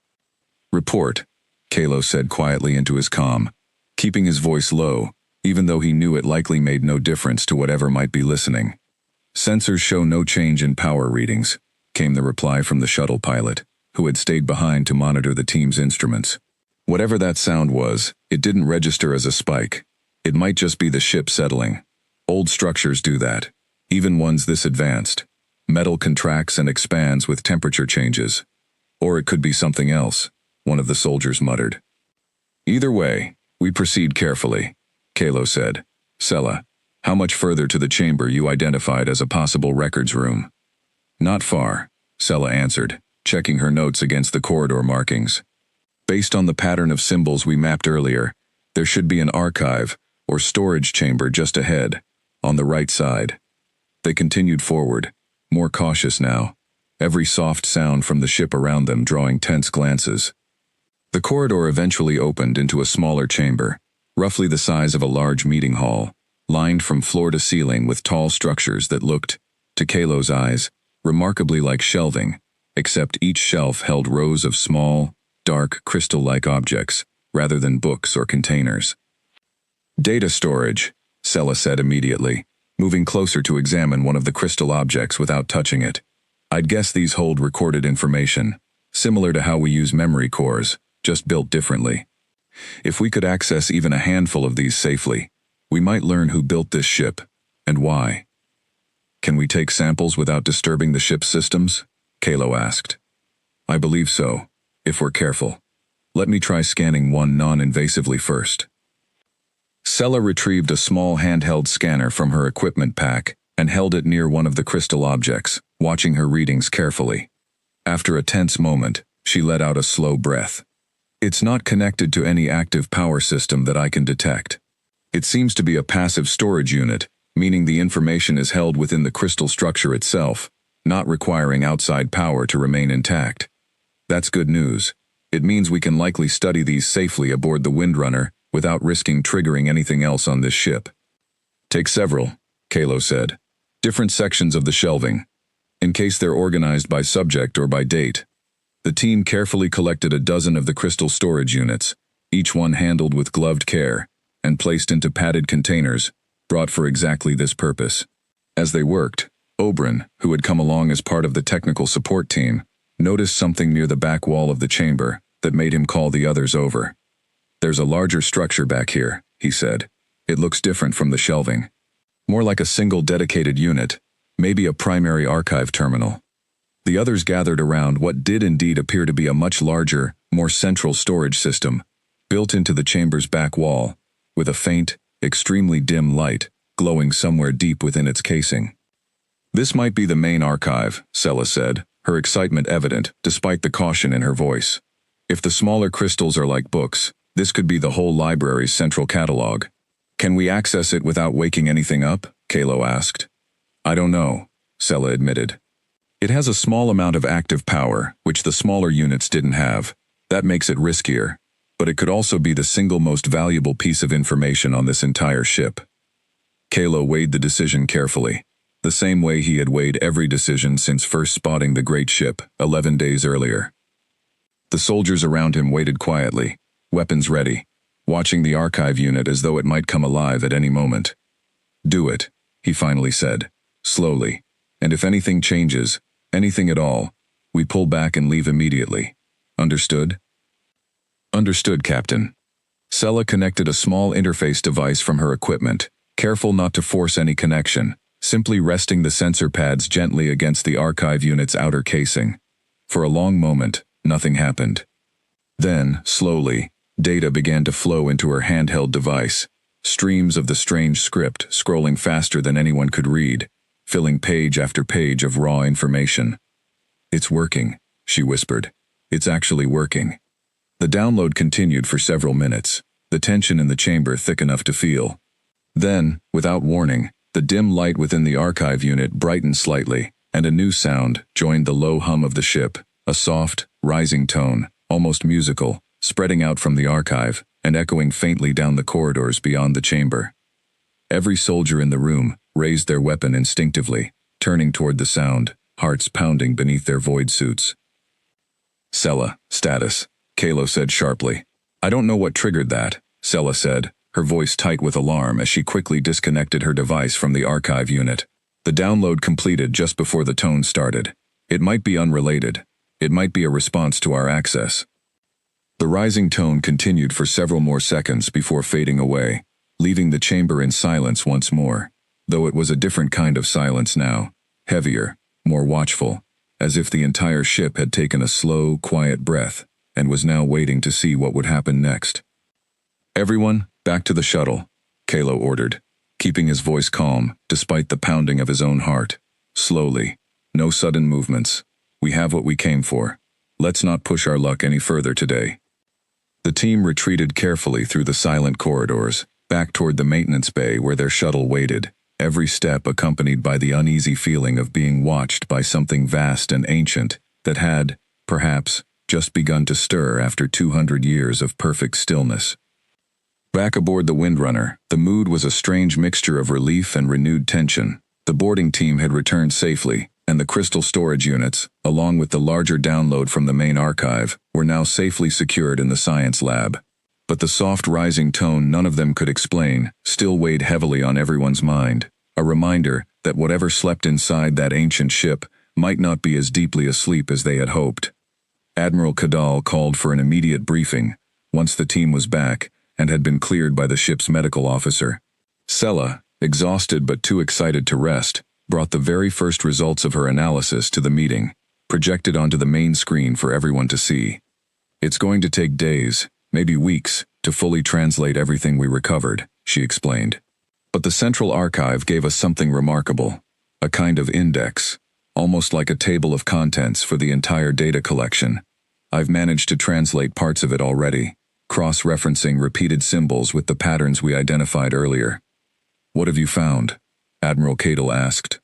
"Report," Kalo said quietly into his comm, keeping his voice low, even though he knew it likely made no difference to whatever might be listening. "Sensors show no change in power readings," came the reply from the shuttle pilot, who had stayed behind to monitor the team's instruments. Whatever that sound was, it didn't register as a spike. It might just be the ship settling. Old structures do that, even ones this advanced. Metal contracts and expands with temperature changes. Or it could be something else, one of the soldiers muttered. "Either way, we proceed carefully," Kalo said. "Sela, how much further to the chamber you identified as a possible records room?" "Not far," Sela answered, checking her notes against the corridor markings. "Based on the pattern of symbols we mapped earlier, there should be an archive, or storage chamber just ahead, on the right side." They continued forward, more cautious now, every soft sound from the ship around them drawing tense glances. The corridor eventually opened into a smaller chamber, roughly the size of a large meeting hall, lined from floor to ceiling with tall structures that looked, to Kalo's eyes, remarkably like shelving, except each shelf held rows of small, dark, crystal-like objects, rather than books or containers. "Data storage," Sela said immediately, moving closer to examine one of the crystal objects without touching it. "I'd guess these hold recorded information, similar to how we use memory cores, just built differently. If we could access even a handful of these safely, We might learn who built this ship, and why. Can we take samples without disturbing the ship's systems? Kalo asked. I believe so, if we're careful. Let me try scanning one non-invasively first. Sela retrieved a small handheld scanner from her equipment pack and held it near one of the crystal objects, watching her readings carefully. After a tense moment, she let out a slow breath. It's not connected to any active power system that I can detect. It seems to be a passive storage unit, meaning the information is held within the crystal structure itself, not requiring outside power to remain intact. That's good news. It means we can likely study these safely aboard the Windrunner without risking triggering anything else on this ship. Take several, Kalo said. Different sections of the shelving, in case they're organized by subject or by date. The team carefully collected a dozen of the crystal storage units, each one handled with gloved care, and placed into padded containers, brought for exactly this purpose. As they worked, Oberyn, who had come along as part of the technical support team, noticed something near the back wall of the chamber that made him call the others over. There's a larger structure back here, he said. It looks different from the shelving. More like a single dedicated unit, maybe a primary archive terminal. The others gathered around what did indeed appear to be a much larger, more central storage system, built into the chamber's back wall, with a faint, extremely dim light glowing somewhere deep within its casing. This might be the main archive, Sela said, her excitement evident despite the caution in her voice. If the smaller crystals are like books, this could be the whole library's central catalog. Can we access it without waking anything up? Kalo asked. I don't know, Sela admitted. It has a small amount of active power, which the smaller units didn't have. That makes it riskier, but it could also be the single most valuable piece of information on this entire ship. Kalo weighed the decision carefully, the same way he had weighed every decision since first spotting the great ship 11 days earlier. The soldiers around him waited quietly, weapons ready, watching the archive unit as though it might come alive at any moment. Do it, he finally said, slowly, and if anything changes, anything at all, we pull back and leave immediately. Understood? Understood, Captain. Sela connected a small interface device from her equipment, careful not to force any connection, simply resting the sensor pads gently against the archive unit's outer casing. For a long moment, nothing happened. Then, slowly, data began to flow into her handheld device, streams of the strange script scrolling faster than anyone could read, filling page after page of raw information. It's working, she whispered. It's actually working. The download continued for several minutes, the tension in the chamber thick enough to feel. Then, without warning, the dim light within the archive unit brightened slightly, and a new sound joined the low hum of the ship, a soft, rising tone, almost musical, spreading out from the archive and echoing faintly down the corridors beyond the chamber. Every soldier in the room raised their weapon instinctively, turning toward the sound, hearts pounding beneath their void suits. Sela, status, Kalo said sharply. I don't know what triggered that, Sela said, her voice tight with alarm as she quickly disconnected her device from the archive unit. The download completed just before the tone started. It might be unrelated. It might be a response to our access. The rising tone continued for several more seconds before fading away, leaving the chamber in silence once more, though it was a different kind of silence now, heavier, more watchful, as if the entire ship had taken a slow, quiet breath and was now waiting to see what would happen next. Everyone, back to the shuttle, Kalo ordered, keeping his voice calm despite the pounding of his own heart. Slowly, no sudden movements. We have what we came for. Let's not push our luck any further today. The team retreated carefully through the silent corridors, back toward the maintenance bay where their shuttle waited, every step accompanied by the uneasy feeling of being watched by something vast and ancient that had, perhaps, just begun to stir after 200 years of perfect stillness. Back aboard the Windrunner, the mood was a strange mixture of relief and renewed tension. The boarding team had returned safely, and the crystal storage units, along with the larger download from the main archive, were now safely secured in the science lab. But the soft rising tone none of them could explain still weighed heavily on everyone's mind, a reminder that whatever slept inside that ancient ship might not be as deeply asleep as they had hoped. Admiral Kadal called for an immediate briefing, once the team was back and had been cleared by the ship's medical officer. Sella, exhausted but too excited to rest, brought the very first results of her analysis to the meeting, projected onto the main screen for everyone to see. It's going to take days, maybe weeks, to fully translate everything we recovered, she explained. But the Central Archive gave us something remarkable, a kind of index, almost like a table of contents for the entire data collection. I've managed to translate parts of it already, cross-referencing repeated symbols with the patterns we identified earlier. What have you found? Admiral Cadle asked.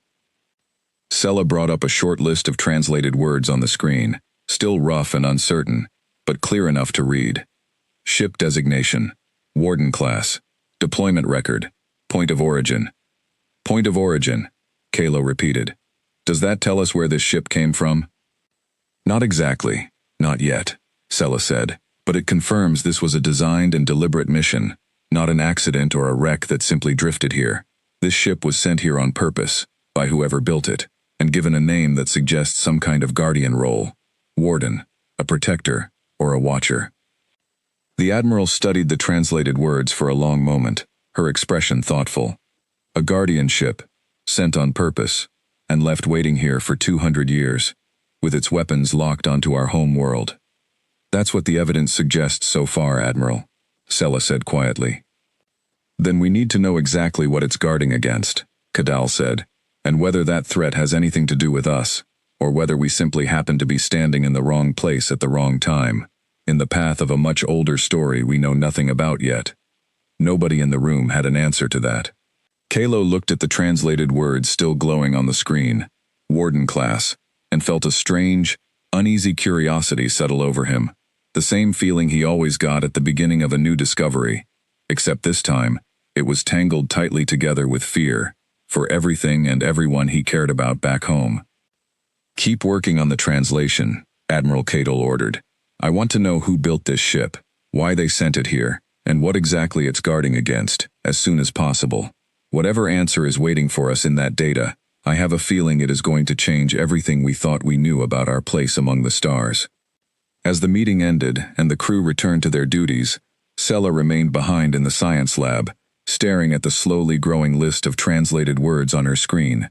Sella brought up a short list of translated words on the screen, still rough and uncertain, but clear enough to read. Ship designation, Warden class, deployment record, point of origin. Point of origin, Kalo repeated. Does that tell us where this ship came from? Not exactly, not yet, Sella said, but it confirms this was a designed and deliberate mission, not an accident or a wreck that simply drifted here. This ship was sent here on purpose, by whoever built it, and given a name that suggests some kind of guardian role. Warden, a protector, or a watcher. The Admiral studied the translated words for a long moment, her expression thoughtful. A guardian ship, sent on purpose, and left waiting here for 200 years, with its weapons locked onto our home world. That's what the evidence suggests so far, Admiral, Sella said quietly. Then we need to know exactly what it's guarding against, Kadal said, and whether that threat has anything to do with us, or whether we simply happen to be standing in the wrong place at the wrong time, in the path of a much older story we know nothing about yet. Nobody in the room had an answer to that. Kalo looked at the translated words still glowing on the screen, Warden class, and felt a strange, uneasy curiosity settle over him, the same feeling he always got at the beginning of a new discovery, except this time, it was tangled tightly together with fear, for everything and everyone he cared about back home. Keep working on the translation, Admiral Cadle ordered. I want to know who built this ship, why they sent it here, and what exactly it's guarding against, as soon as possible. Whatever answer is waiting for us in that data, I have a feeling it is going to change everything we thought we knew about our place among the stars. As the meeting ended and the crew returned to their duties, Sella remained behind in the science lab, staring at the slowly growing list of translated words on her screen,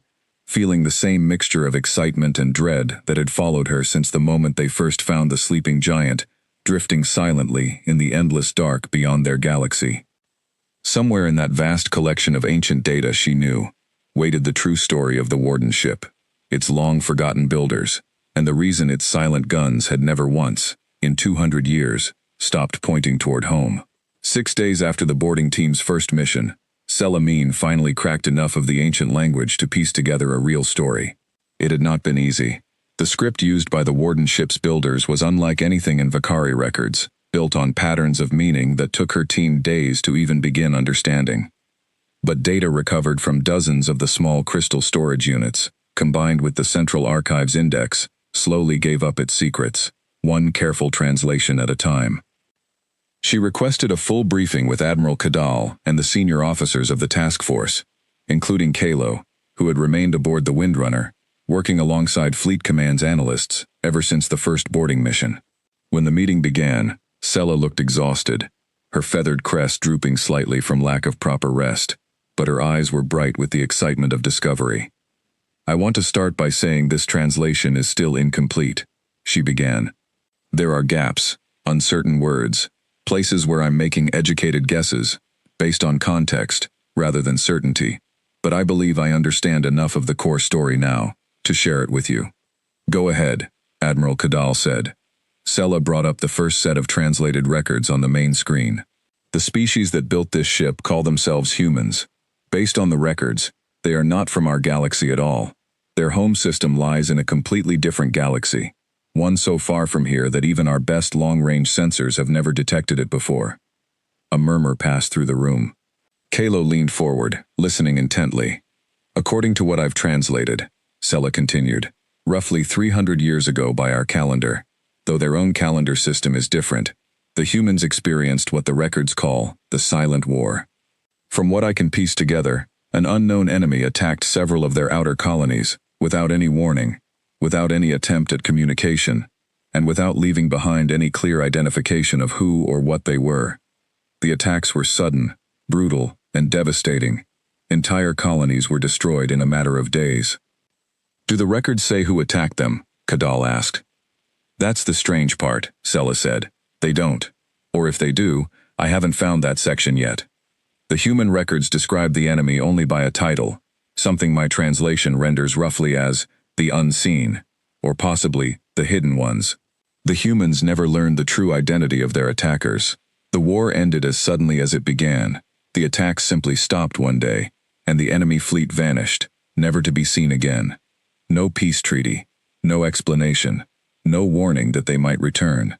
feeling the same mixture of excitement and dread that had followed her since the moment they first found the sleeping giant, drifting silently in the endless dark beyond their galaxy. Somewhere in that vast collection of ancient data she knew, waited the true story of the Warden ship, its long-forgotten builders, and the reason its silent guns had never once, in 200 years, stopped pointing toward home. 6 days after the boarding team's first mission, Selamine finally cracked enough of the ancient language to piece together a real story. It had not been easy. The script used by the Warden ship's builders was unlike anything in Vakari records, built on patterns of meaning that took her team days to even begin understanding. But data recovered from dozens of the small crystal storage units, combined with the Central Archive's index, slowly gave up its secrets, one careful translation at a time. She requested a full briefing with Admiral Kadal and the senior officers of the task force, including Kalo, who had remained aboard the Windrunner, working alongside Fleet Command's analysts ever since the first boarding mission. When the meeting began, Sella looked exhausted, her feathered crest drooping slightly from lack of proper rest, but her eyes were bright with the excitement of discovery. I want to start by saying this translation is still incomplete, she began. There are gaps, uncertain words, places where I'm making educated guesses, based on context, rather than certainty, but I believe I understand enough of the core story now, to share it with you. Go ahead, Admiral Kadal said. Sella brought up the first set of translated records on the main screen. The species that built this ship call themselves humans. Based on the records, they are not from our galaxy at all. Their home system lies in a completely different galaxy, one so far from here that even our best long-range sensors have never detected it before. A murmur passed through the room. Kalo leaned forward, listening intently. According to what I've translated, Sella continued, roughly 300 years ago by our calendar, though their own calendar system is different, the humans experienced what the records call the Silent War. From what I can piece together, an unknown enemy attacked several of their outer colonies, without any warning, without any attempt at communication, and without leaving behind any clear identification of who or what they were. The attacks were sudden, brutal, and devastating. Entire colonies were destroyed in a matter of days. Do the records say who attacked them? Kadal asked. That's the strange part, Sela said. They don't. Or if they do, I haven't found that section yet. The human records describe the enemy only by a title, something my translation renders roughly as the unseen, or possibly the hidden ones. The humans never learned the true identity of their attackers. The war ended as suddenly as it began. The attacks simply stopped one day, and the enemy fleet vanished, never to be seen again. No peace treaty, no explanation, no warning that they might return.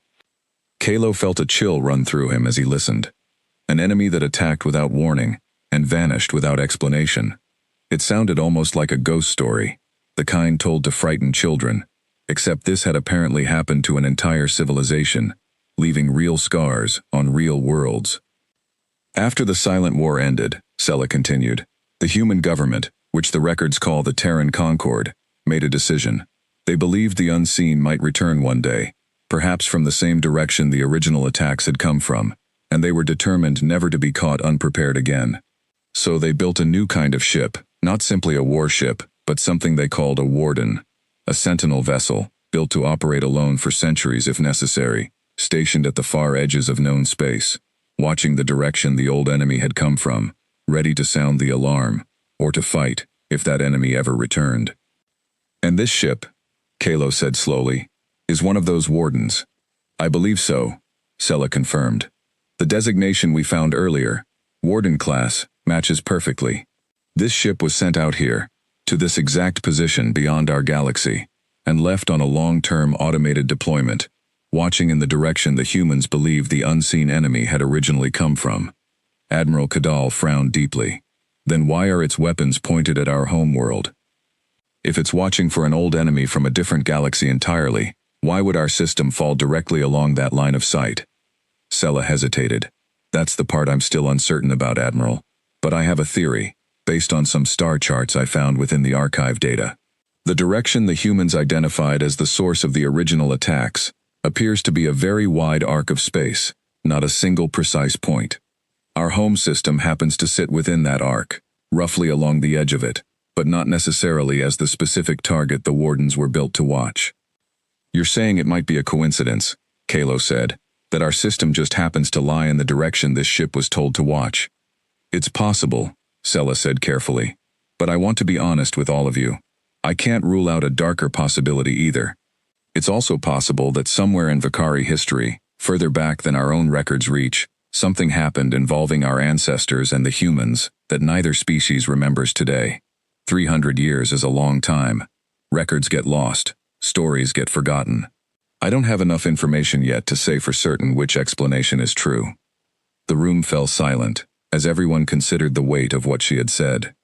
Kalo felt a chill run through him as he listened. An enemy that attacked without warning and vanished without explanation. It sounded almost like a ghost story, the kind told to frighten children, except this had apparently happened to an entire civilization, leaving real scars on real worlds. After the Silent War ended, Sela continued, the human government, which the records call the Terran Concord, made a decision. They believed the unseen might return one day, perhaps from the same direction the original attacks had come from, and they were determined never to be caught unprepared again. So they built a new kind of ship, not simply a warship, but something they called a warden, a sentinel vessel, built to operate alone for centuries if necessary, stationed at the far edges of known space, watching the direction the old enemy had come from, ready to sound the alarm, or to fight, if that enemy ever returned. And this ship, Kalo said slowly, is one of those wardens. I believe so, Sela confirmed. The designation we found earlier, Warden class, matches perfectly. This ship was sent out here, to this exact position beyond our galaxy, and left on a long-term automated deployment, watching in the direction the humans believed the unseen enemy had originally come from. Admiral Kadal frowned deeply. Then why are its weapons pointed at our homeworld? If it's watching for an old enemy from a different galaxy entirely, why would our system fall directly along that line of sight? Sela hesitated. That's the part I'm still uncertain about, Admiral. But I have a theory, based on some star charts I found within the archive data. The direction the humans identified as the source of the original attacks appears to be a very wide arc of space, not a single precise point. Our home system happens to sit within that arc, roughly along the edge of it, but not necessarily as the specific target the wardens were built to watch. You're saying it might be a coincidence, Kalo said, that our system just happens to lie in the direction this ship was told to watch. It's possible, Sela said carefully, but I want to be honest with all of you. I can't rule out a darker possibility either. It's also possible that somewhere in Vakari history, further back than our own records reach, something happened involving our ancestors and the humans that neither species remembers today. 300 years is a long time. Records get lost. Stories get forgotten. I don't have enough information yet to say for certain which explanation is true. The room fell silent, as everyone considered the weight of what she had said.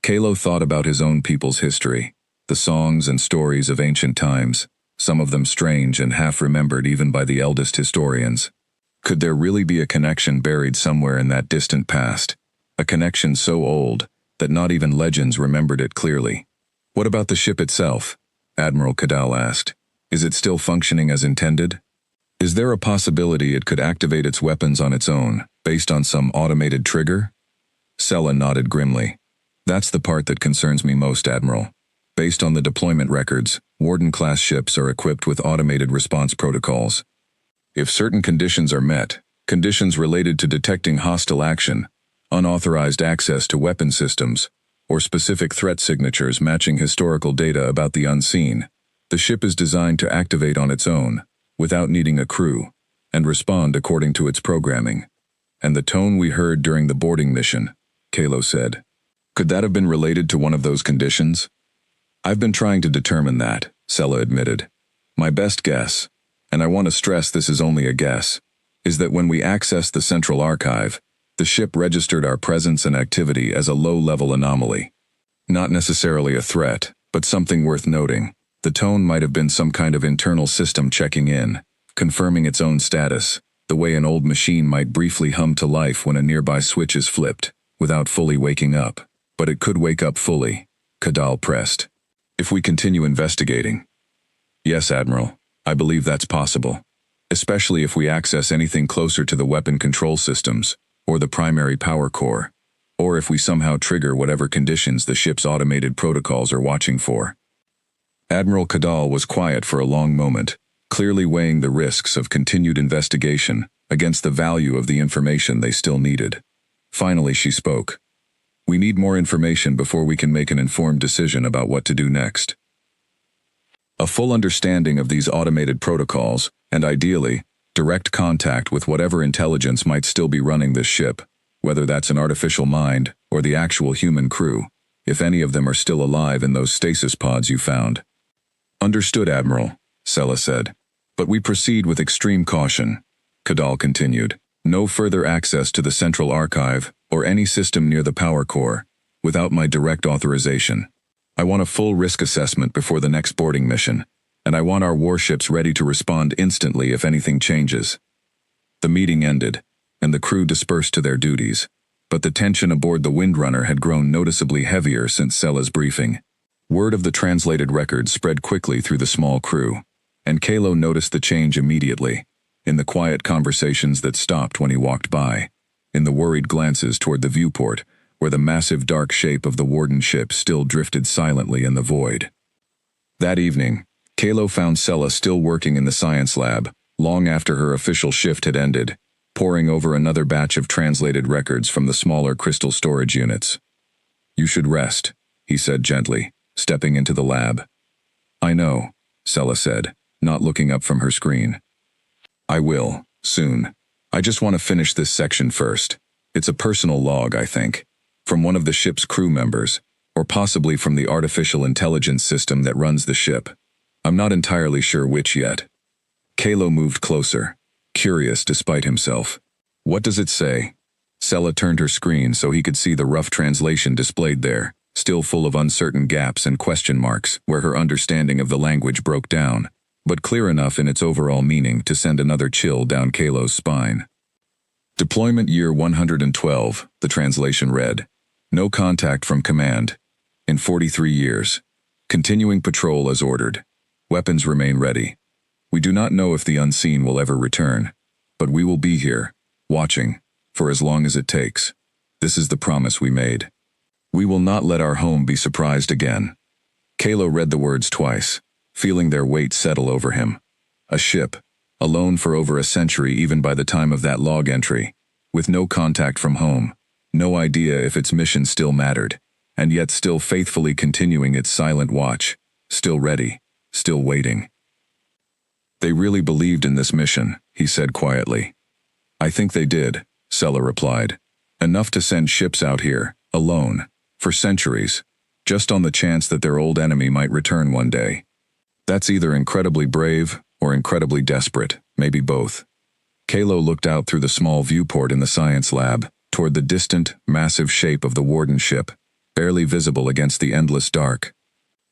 Kalo thought about his own people's history, the songs and stories of ancient times, some of them strange and half-remembered even by the eldest historians. Could there really be a connection buried somewhere in that distant past? A connection so old that not even legends remembered it clearly. What about the ship itself? Admiral Kadal asked. Is it still functioning as intended? Is there a possibility it could activate its weapons on its own, based on some automated trigger? Sela nodded grimly. That's the part that concerns me most, Admiral. Based on the deployment records, Warden-class ships are equipped with automated response protocols. If certain conditions are met, conditions related to detecting hostile action, unauthorized access to weapon systems, or specific threat signatures matching historical data about the unseen, the ship is designed to activate on its own, without needing a crew, and respond according to its programming. And the tone we heard during the boarding mission, Kalo said. Could that have been related to one of those conditions? I've been trying to determine that, Sela admitted. My best guess, and I want to stress this is only a guess, is that when we accessed the central archive, the ship registered our presence and activity as a low-level anomaly. Not necessarily a threat, but something worth noting. The tone might have been some kind of internal system checking in, confirming its own status, the way an old machine might briefly hum to life when a nearby switch is flipped, without fully waking up. But it could wake up fully, Kadal pressed. If we continue investigating. Yes, Admiral, I believe that's possible. Especially if we access anything closer to the weapon control systems, or the primary power core, or if we somehow trigger whatever conditions the ship's automated protocols are watching for. Admiral Kadal was quiet for a long moment, clearly weighing the risks of continued investigation against the value of the information they still needed. Finally, she spoke. We need more information before we can make an informed decision about what to do next. A full understanding of these automated protocols, and ideally, direct contact with whatever intelligence might still be running this ship, whether that's an artificial mind or the actual human crew, if any of them are still alive in those stasis pods you found. Understood, Admiral, Sela said. But we proceed with extreme caution, Kadal continued. No further access to the central archive or any system near the power core without my direct authorization. I want a full risk assessment before the next boarding mission, and I want our warships ready to respond instantly if anything changes. The meeting ended, and the crew dispersed to their duties, but the tension aboard the Windrunner had grown noticeably heavier since Sela's briefing. Word of the translated records spread quickly through the small crew, and Kalo noticed the change immediately, in the quiet conversations that stopped when he walked by, in the worried glances toward the viewport, where the massive dark shape of the Warden ship still drifted silently in the void. That evening, Kalo found Sela still working in the science lab, long after her official shift had ended, poring over another batch of translated records from the smaller crystal storage units. You should rest, he said gently, stepping into the lab. I know, Sela said, not looking up from her screen. I will, soon. I just want to finish this section first. It's a personal log, I think, from one of the ship's crew members, or possibly from the artificial intelligence system that runs the ship. I'm not entirely sure which yet. Kalo moved closer, curious despite himself. What does it say? Sela turned her screen so he could see the rough translation displayed there, still full of uncertain gaps and question marks where her understanding of the language broke down, but clear enough in its overall meaning to send another chill down Kalo's spine. Deployment year 112, the translation read. No contact from command. In 43 years. Continuing patrol as ordered. Weapons remain ready. We do not know if the unseen will ever return, but we will be here, watching, for as long as it takes. This is the promise we made. We will not let our home be surprised again. Kalo read the words twice, feeling their weight settle over him. A ship, alone for over a century even by the time of that log entry, with no contact from home, no idea if its mission still mattered, and yet still faithfully continuing its silent watch, still ready, still waiting. They really believed in this mission, he said quietly. I think they did, Sela replied. Enough to send ships out here, alone, for centuries, just on the chance that their old enemy might return one day. That's either incredibly brave or incredibly desperate, maybe both. Kalo looked out through the small viewport in the science lab, toward the distant, massive shape of the Warden ship, barely visible against the endless dark.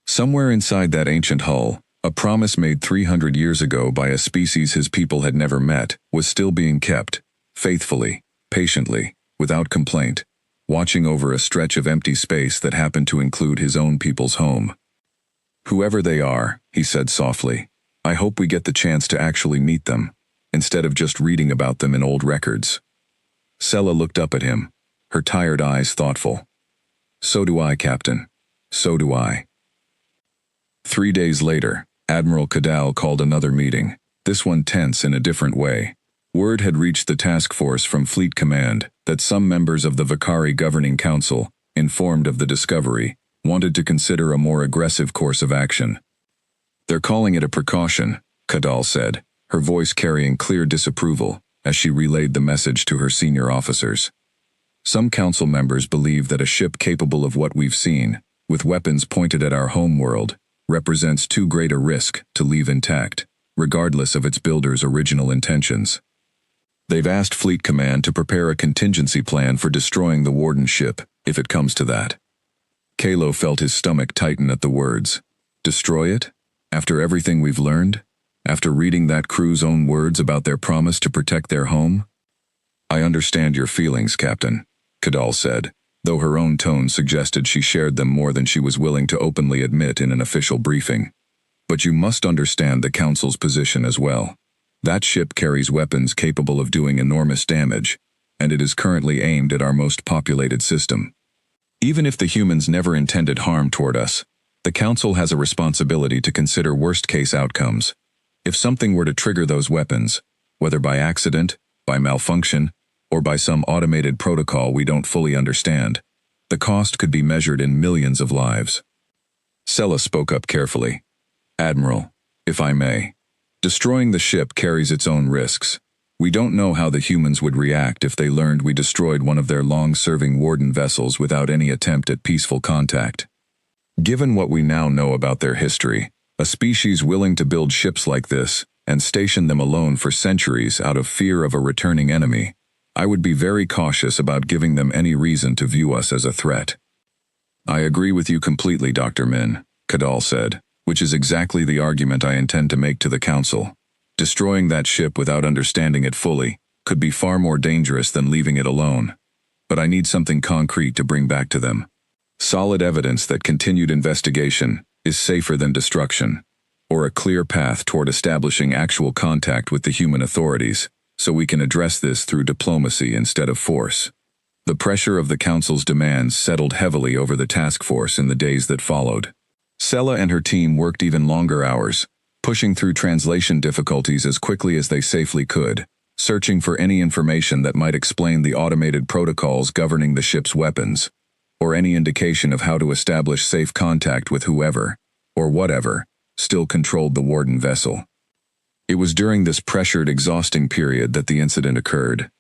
Somewhere inside that ancient hull, a promise made 300 years ago by a species his people had never met was still being kept, faithfully, patiently, without complaint, watching over a stretch of empty space that happened to include his own people's home. Whoever they are, he said softly, I hope we get the chance to actually meet them, instead of just reading about them in old records. Sela looked up at him, her tired eyes thoughtful. So do I, Captain. So do I. 3 days later, Admiral Kadal called another meeting, this one tense in a different way. Word had reached the task force from Fleet Command that some members of the Vakari Governing Council, informed of the discovery, wanted to consider a more aggressive course of action. They're calling it a precaution, Kadal said, her voice carrying clear disapproval as she relayed the message to her senior officers. Some council members believe that a ship capable of what we've seen, with weapons pointed at our home world, represents too great a risk to leave intact, regardless of its builder's original intentions. They've asked Fleet Command to prepare a contingency plan for destroying the Warden ship, if it comes to that. Kalo felt his stomach tighten at the words. Destroy it? After everything we've learned? After reading that crew's own words about their promise to protect their home? I understand your feelings, Captain, Kadal said, though her own tone suggested she shared them more than she was willing to openly admit in an official briefing. But you must understand the Council's position as well. That ship carries weapons capable of doing enormous damage, and it is currently aimed at our most populated system. Even if the humans never intended harm toward us, the Council has a responsibility to consider worst-case outcomes. If something were to trigger those weapons, whether by accident, by malfunction, or by some automated protocol we don't fully understand, the cost could be measured in millions of lives. Sela spoke up carefully. Admiral, if I may, destroying the ship carries its own risks. We don't know how the humans would react if they learned we destroyed one of their long-serving warden vessels without any attempt at peaceful contact. Given what we now know about their history, a species willing to build ships like this and station them alone for centuries out of fear of a returning enemy, I would be very cautious about giving them any reason to view us as a threat. I agree with you completely, Dr. Min, Kadal said, which is exactly the argument I intend to make to the Council. Destroying that ship without understanding it fully could be far more dangerous than leaving it alone. But I need something concrete to bring back to them. Solid evidence that continued investigation is safer than destruction, or a clear path toward establishing actual contact with the human authorities, so we can address this through diplomacy instead of force. The pressure of the Council's demands settled heavily over the task force in the days that followed. Sela and her team worked even longer hours, pushing through translation difficulties as quickly as they safely could, searching for any information that might explain the automated protocols governing the ship's weapons, or any indication of how to establish safe contact with whoever, or whatever, still controlled the warden vessel. It was during this pressured, exhausting period that the incident occurred.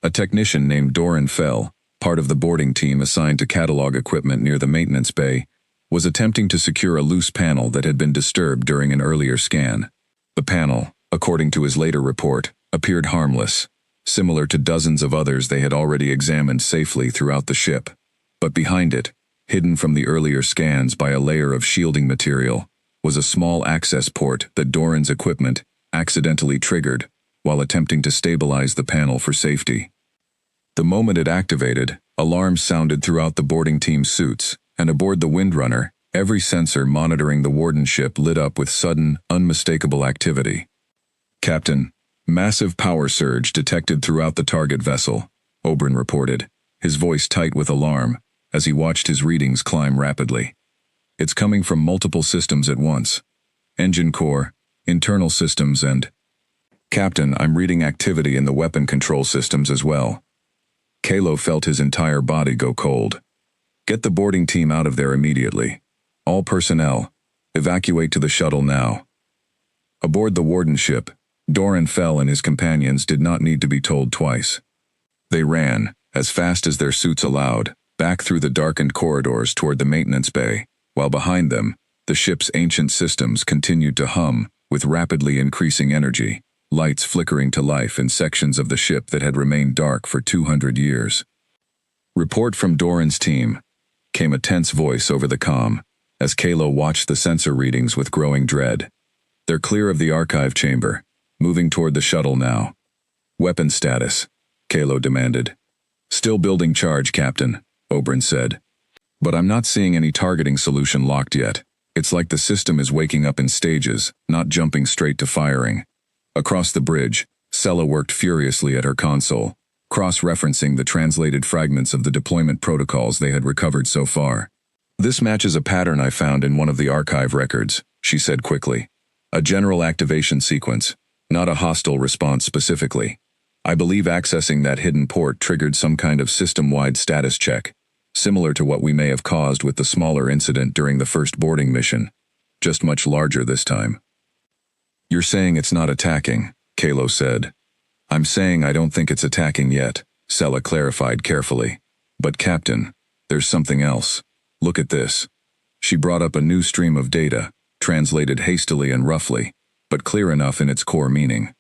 A technician named Doran Fell, part of the boarding team assigned to catalog equipment near the maintenance bay, was attempting to secure a loose panel that had been disturbed during an earlier scan. The panel, according to his later report, appeared harmless, similar to dozens of others they had already examined safely throughout the ship. But behind it, hidden from the earlier scans by a layer of shielding material, was a small access port that Doran's equipment accidentally triggered while attempting to stabilize the panel for safety. The moment it activated, alarms sounded throughout the boarding team's suits, and aboard the Windrunner, every sensor monitoring the warden ship lit up with sudden, unmistakable activity. Captain, massive power surge detected throughout the target vessel, Oberyn reported, his voice tight with alarm, as he watched his readings climb rapidly. It's coming from multiple systems at once. Engine core, internal systems and... Captain, I'm reading activity in the weapon control systems as well. Kalo felt his entire body go cold. Get the boarding team out of there immediately. All personnel, evacuate to the shuttle now. Aboard the warden ship, Doran Fell and his companions did not need to be told twice. They ran, as fast as their suits allowed, back through the darkened corridors toward the maintenance bay, while behind them, the ship's ancient systems continued to hum with rapidly increasing energy, lights flickering to life in sections of the ship that had remained dark for 200 years. Report from Doran's team, came a tense voice over the comm, as Kalo watched the sensor readings with growing dread. They're clear of the archive chamber, moving toward the shuttle now. Weapon status, Kalo demanded. Still building charge, Captain, Oberyn said. But I'm not seeing any targeting solution locked yet. It's like the system is waking up in stages, not jumping straight to firing. Across the bridge, Sela worked furiously at her console, cross-referencing the translated fragments of the deployment protocols they had recovered so far. This matches a pattern I found in one of the archive records, she said quickly. A general activation sequence, not a hostile response specifically. I believe accessing that hidden port triggered some kind of system-wide status check, similar to what we may have caused with the smaller incident during the first boarding mission, just much larger this time. You're saying it's not attacking, Kalo said. I'm saying I don't think it's attacking yet, Sela clarified carefully. But Captain, there's something else. Look at this. She brought up a new stream of data, translated hastily and roughly, but clear enough in its core meaning.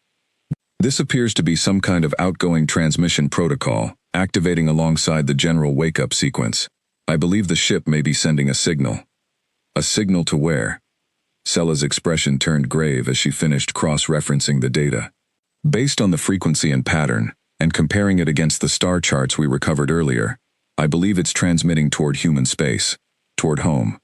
This appears to be some kind of outgoing transmission protocol, activating alongside the general wake-up sequence. I believe the ship may be sending a signal. A signal to where? Sela's expression turned grave as she finished cross-referencing the data. Based on the frequency and pattern, and comparing it against the star charts we recovered earlier, I believe it's transmitting toward human space, toward home.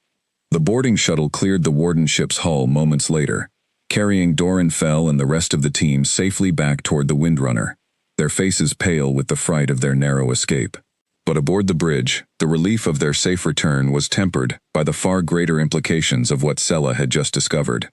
The boarding shuttle cleared the warden ship's hull moments later, carrying Doran Fell and the rest of the team safely back toward the Windrunner. their faces pale with the fright of their narrow escape. But aboard the bridge, the relief of their safe return was tempered by the far greater implications of what Sela had just discovered.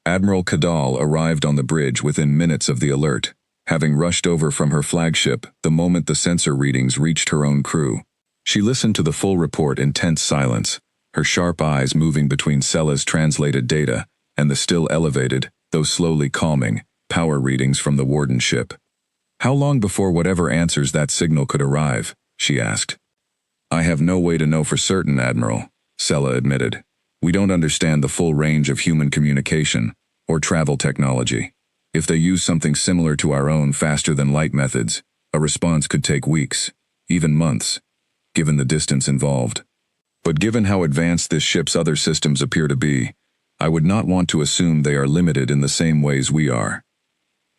Admiral Kadal arrived on the bridge within minutes of the alert, having rushed over from her flagship the moment the sensor readings reached her own crew. She listened to the full report in tense silence, her sharp eyes moving between Sela's translated data and the still elevated, though slowly calming, power readings from the Warden ship. "How long before whatever answers that signal could arrive?" she asked. "I have no way to know for certain, Admiral," Sela admitted. "We don't understand the full range of human communication or travel technology. If they use something similar to our own faster-than-light methods, a response could take weeks, even months, given the distance involved. But given how advanced this ship's other systems appear to be, I would not want to assume they are limited in the same ways we are."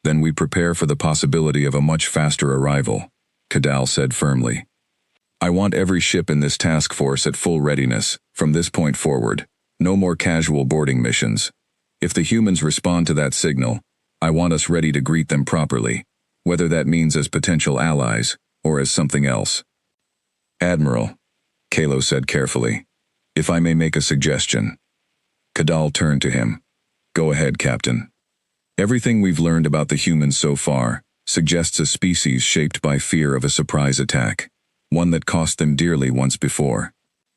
"Then we prepare for the possibility of a much faster arrival," Kadal said firmly. "I want every ship in this task force at full readiness from this point forward. No more casual boarding missions. If the humans respond to that signal, I want us ready to greet them properly, whether that means as potential allies or as something else." "Admiral," Kalo said carefully, "if I may make a suggestion." Kadal turned to him. "Go ahead, Captain. Everything we've learned about the humans so far suggests a species shaped by fear of a surprise attack, one that cost them dearly once before.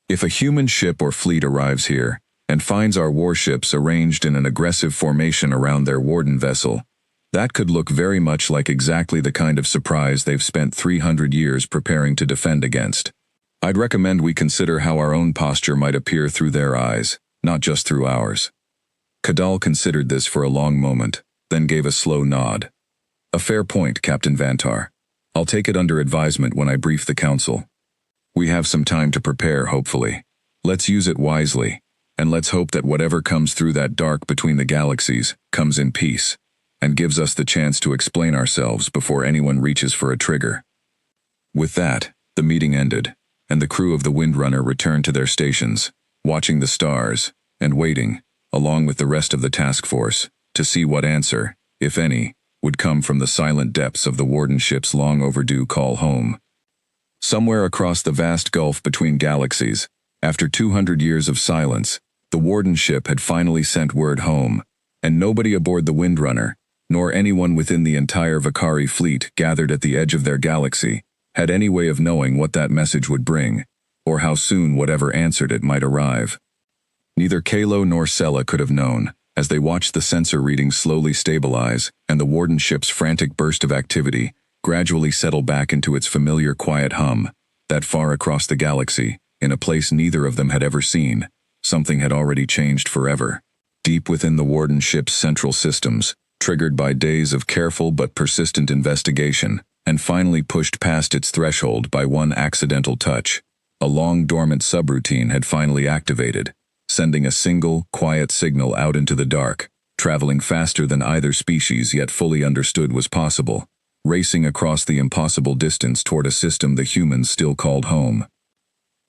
If a human ship or fleet arrives here and finds our warships arranged in an aggressive formation around their Warden vessel, that could look very much like exactly the kind of surprise they've spent 300 years preparing to defend against. I'd recommend we consider how our own posture might appear through their eyes, not just through ours." Kadal considered this for a long moment, then gave a slow nod. "A fair point, Captain Vantar. I'll take it under advisement when I brief the Council. We have some time to prepare, hopefully. Let's use it wisely, and let's hope that whatever comes through that dark between the galaxies comes in peace, and gives us the chance to explain ourselves before anyone reaches for a trigger." With that, the meeting ended, and the crew of the Windrunner returned to their stations, watching the stars, and waiting, along with the rest of the task force, to see what answer, if any, would come from the silent depths of the Warden ship's long-overdue call home. Somewhere across the vast gulf between galaxies, after 200 years of silence, the Warden ship had finally sent word home, and nobody aboard the Windrunner, nor anyone within the entire Vakari fleet gathered at the edge of their galaxy, had any way of knowing what that message would bring, or how soon whatever answered it might arrive. Neither Kalo nor Sela could have known, as they watched the sensor readings slowly stabilize and the Warden ship's frantic burst of activity gradually settle back into its familiar quiet hum, that far across the galaxy, in a place neither of them had ever seen, something had already changed forever. Deep within the Warden ship's central systems, triggered by days of careful but persistent investigation, and finally pushed past its threshold by one accidental touch, a long-dormant subroutine had finally activated, sending a single, quiet signal out into the dark, traveling faster than either species yet fully understood was possible, racing across the impossible distance toward a system the humans still called home.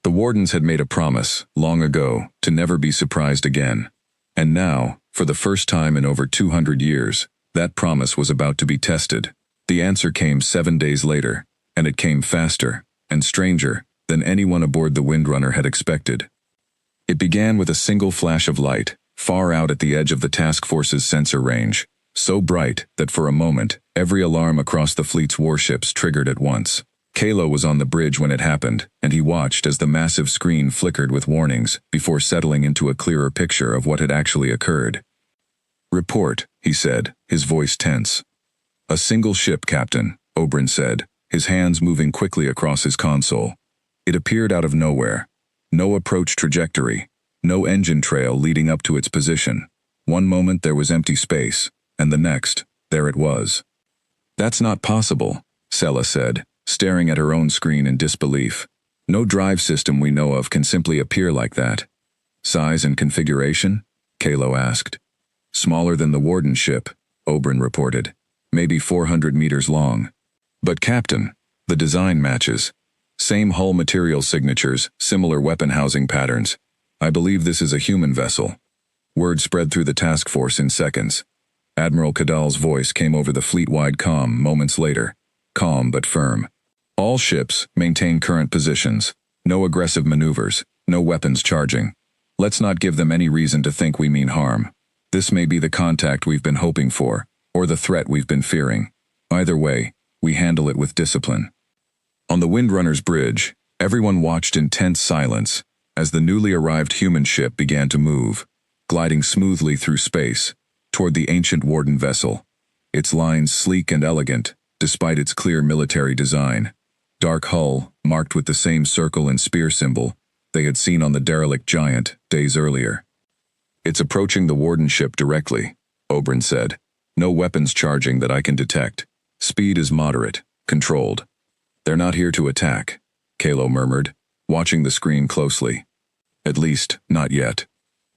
The Wardens had made a promise, long ago, to never be surprised again. And now, for the first time in over 200 years, that promise was about to be tested. The answer came 7 days later, and it came faster and stranger than anyone aboard the Windrunner had expected. It began with a single flash of light, far out at the edge of the task force's sensor range, so bright that for a moment, every alarm across the fleet's warships triggered at once. Kalo was on the bridge when it happened, and he watched as the massive screen flickered with warnings before settling into a clearer picture of what had actually occurred. "Report," he said, his voice tense. "A single ship, Captain," Oberyn said, his hands moving quickly across his console. It appeared out of nowhere. No approach trajectory, no engine trail leading up to its position. One moment there was empty space, and the next, there it was. "That's not possible," Sela said, staring at her own screen in disbelief. "No drive system we know of can simply appear like that." "Size and configuration?" Kalo asked. "Smaller than the Warden ship," Oberyn reported. "Maybe 400 meters long." "But Captain, the design matches. Same hull material signatures, similar weapon housing patterns. I believe this is a human vessel." Word spread through the task force in seconds. Admiral Kadal's voice came over the fleet-wide comm moments later. calm but firm. All ships maintain current positions. No aggressive maneuvers, no weapons charging. Let's not give them any reason to think we mean harm. This may be the contact we've been hoping for, or the threat we've been fearing. Either way, we handle it with discipline. On the Windrunner's bridge, everyone watched in tense silence as the newly arrived human ship began to move, gliding smoothly through space, toward the ancient Warden vessel. Its lines sleek and elegant, despite its clear military design. Dark hull, marked with the same circle and spear symbol they had seen on the derelict Giant days earlier. "It's approaching the Warden ship directly," Oberyn said. "No weapons charging that I can detect. Speed is moderate, controlled." "They're not here to attack," Kalo murmured, watching the screen closely. "At least, not yet."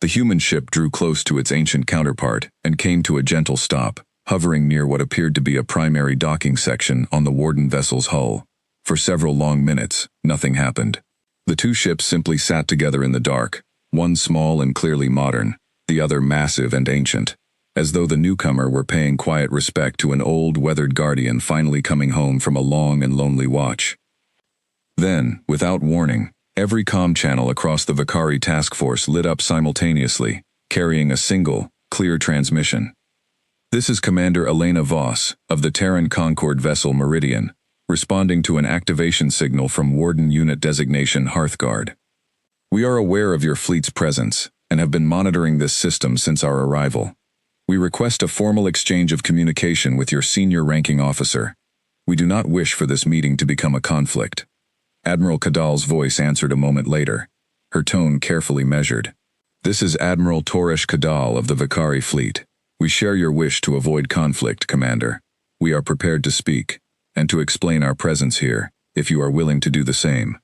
The human ship drew close to its ancient counterpart and came to a gentle stop, hovering near what appeared to be a primary docking section on the Warden vessel's hull. For several long minutes, nothing happened. The two ships simply sat together in the dark, one small and clearly modern, the other massive and ancient, as though the newcomer were paying quiet respect to an old, weathered guardian finally coming home from a long and lonely watch. Then, without warning, every comm channel across the Vakari task force lit up simultaneously, carrying a single, clear transmission. "This is Commander Elena Voss, of the Terran Concord vessel Meridian, responding to an activation signal from Warden Unit Designation Hearthguard. We are aware of your fleet's presence, and have been monitoring this system since our arrival. We request a formal exchange of communication with your senior ranking officer. We do not wish for this meeting to become a conflict." Admiral Kadal's voice answered a moment later, her tone carefully measured. "This is Admiral Toresh Kadal of the Vakari fleet. We share your wish to avoid conflict, Commander. We are prepared to speak, and to explain our presence here, if you are willing to do the same."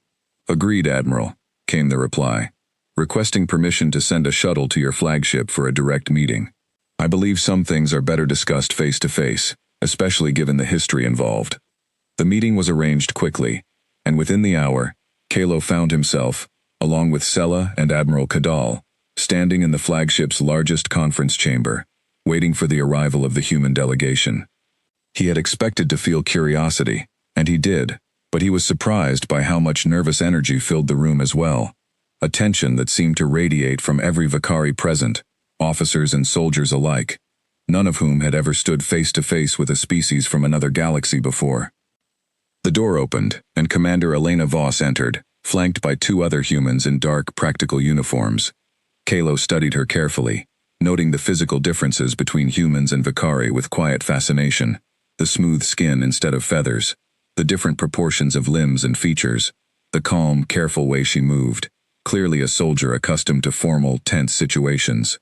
"Agreed, Admiral," came the reply, requesting permission to send a shuttle to your flagship for a direct meeting. "I believe some things are better discussed face-to-face, especially given the history involved." The meeting was arranged quickly, and within the hour, Kalo found himself, along with Sela and Admiral Kadal, standing in the flagship's largest conference chamber, waiting for the arrival of the human delegation. He had expected to feel curiosity, and he did, but he was surprised by how much nervous energy filled the room as well, a tension that seemed to radiate from every Vakari present, officers and soldiers alike, none of whom had ever stood face-to-face with a species from another galaxy before. The door opened, and Commander Elena Voss entered, flanked by two other humans in dark, practical uniforms. Kalo studied her carefully, noting the physical differences between humans and Vakari with quiet fascination, the smooth skin instead of feathers, the different proportions of limbs and features, the calm, careful way she moved, clearly a soldier accustomed to formal, tense situations.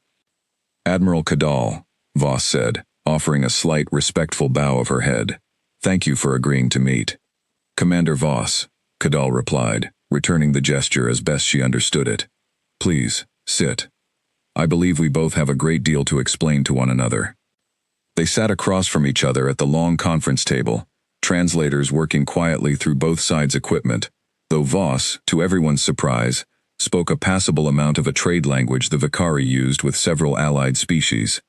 "Admiral Kadal," Voss said, offering a slight, respectful bow of her head. "Thank you for agreeing to meet." "Commander Voss," Kadal replied, returning the gesture as best she understood it. "Please, sit. I believe we both have a great deal to explain to one another." They sat across from each other at the long conference table, translators working quietly through both sides' equipment, though Voss, to everyone's surprise, spoke a passable amount of a trade language the Vakari used with several allied species.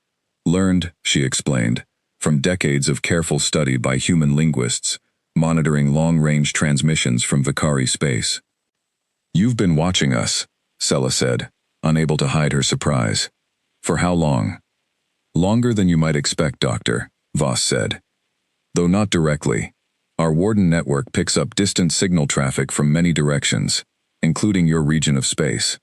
Learned, she explained, from decades of careful study by human linguists, monitoring long-range transmissions from Vakari space. "You've been watching us," Sela said, unable to hide her surprise. "For how long?" "Longer than you might expect, Doctor," Voss said. "Though not directly. Our Warden network picks up distant signal traffic from many directions, including your region of space.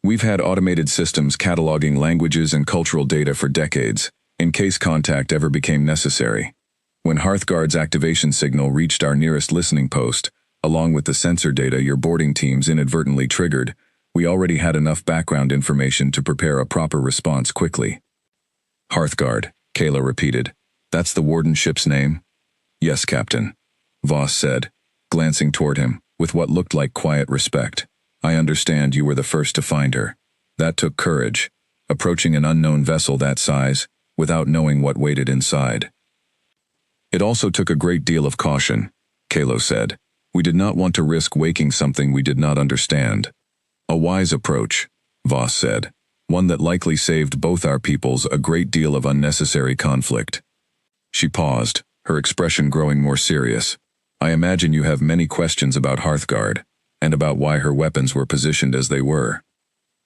We've had automated systems cataloging languages and cultural data for decades, in case contact ever became necessary. When Hearthguard's activation signal reached our nearest listening post, along with the sensor data your boarding teams inadvertently triggered, we already had enough background information to prepare a proper response quickly." "Hearthguard," Kayla repeated. "That's the Warden ship's name?" "Yes, Captain," Voss said, glancing toward him, with what looked like quiet respect. "I understand you were the first to find her. That took courage, approaching an unknown vessel that size, without knowing what waited inside." "It also took a great deal of caution," Kalo said. "We did not want to risk waking something we did not understand." "A wise approach," Voss said, "one that likely saved both our peoples a great deal of unnecessary conflict." She paused, her expression growing more serious. "I imagine you have many questions about Hearthguard, and about why her weapons were positioned as they were."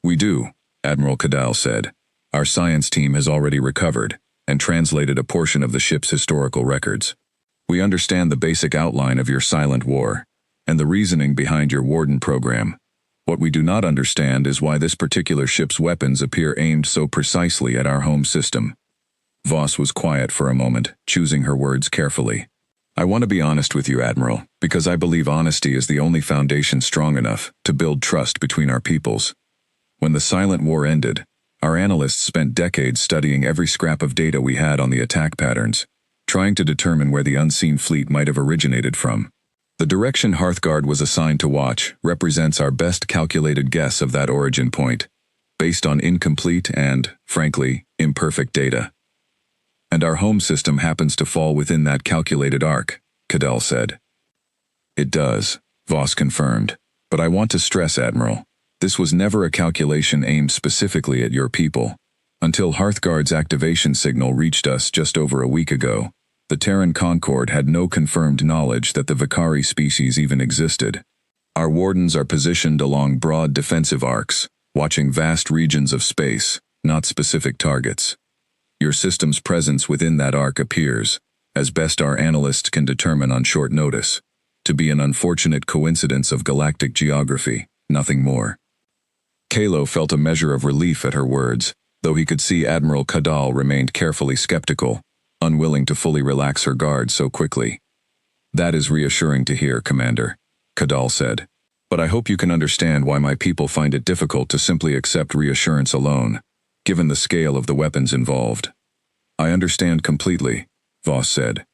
"We do," Admiral Cadal said. "Our science team has already recovered and translated a portion of the ship's historical records. We understand the basic outline of your silent war, and the reasoning behind your Warden program. What we do not understand is why this particular ship's weapons appear aimed so precisely at our home system." Voss was quiet for a moment, choosing her words carefully. "I want to be honest with you, Admiral, because I believe honesty is the only foundation strong enough to build trust between our peoples. When the Silent War ended, our analysts spent decades studying every scrap of data we had on the attack patterns, trying to determine where the unseen fleet might have originated from. The direction Hearthguard was assigned to watch represents our best calculated guess of that origin point, based on incomplete and, frankly, imperfect data. And our home system happens to fall within that calculated arc," Cadell said. "It does," Voss confirmed. "But I want to stress, Admiral, this was never a calculation aimed specifically at your people. Until Hearthguard's activation signal reached us just over a week ago, the Terran Concord had no confirmed knowledge that the Vicari species even existed. Our wardens are positioned along broad defensive arcs, watching vast regions of space, not specific targets. Your system's presence within that arc appears, as best our analysts can determine on short notice, to be an unfortunate coincidence of galactic geography, nothing more." Kalo felt a measure of relief at her words, though he could see Admiral Cadal remained carefully skeptical, unwilling to fully relax her guard so quickly. "That is reassuring to hear, Commander," Cadal said. "But I hope you can understand why my people find it difficult to simply accept reassurance alone, given the scale of the weapons involved." "I understand completely," Voss said,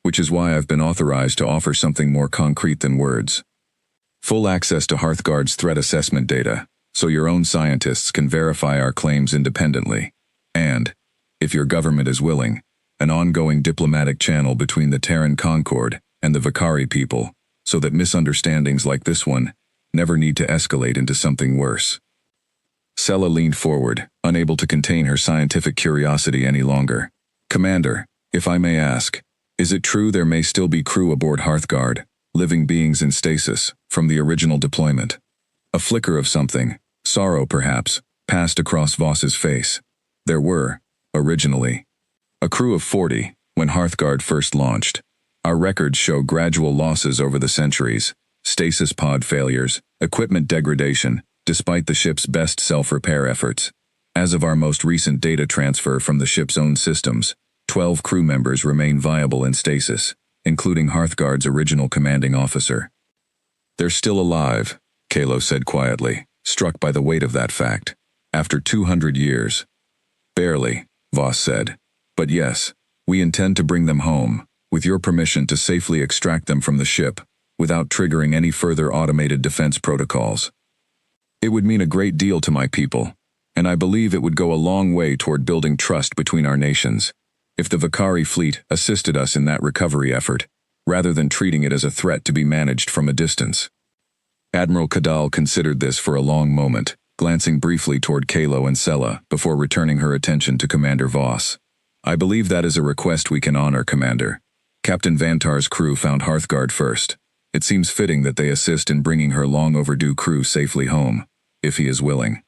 "which is why I've been authorized to offer something more concrete than words. Full access to Hearthguard's threat assessment data, so your own scientists can verify our claims independently. And, if your government is willing, an ongoing diplomatic channel between the Terran Concord and the Vicari people, so that misunderstandings like this one never need to escalate into something worse." Sella leaned forward, unable to contain her scientific curiosity any longer. "Commander, if I may ask, is it true there may still be crew aboard Hearthguard, living beings in stasis, from the original deployment?" A flicker of something, sorrow perhaps, passed across Voss's face. "There were, originally. A crew of 40, when Hearthguard first launched. Our records show gradual losses over the centuries, stasis pod failures, equipment degradation, despite the ship's best self-repair efforts. As of our most recent data transfer from the ship's own systems, 12 crew members remain viable in stasis, including Hearthguard's original commanding officer." "They're still alive," Kalo said quietly, struck by the weight of that fact. "After 200 years. "Barely," Voss said. "But yes, we intend to bring them home, with your permission to safely extract them from the ship, without triggering any further automated defense protocols. It would mean a great deal to my people, and I believe it would go a long way toward building trust between our nations, if the Vicari fleet assisted us in that recovery effort, rather than treating it as a threat to be managed from a distance." Admiral Cadal considered this for a long moment, glancing briefly toward Kalo and Sella before returning her attention to Commander Voss. "I believe that is a request we can honor, Commander. Captain Vantar's crew found Hearthguard first. It seems fitting that they assist in bringing her long-overdue crew safely home, if he is willing."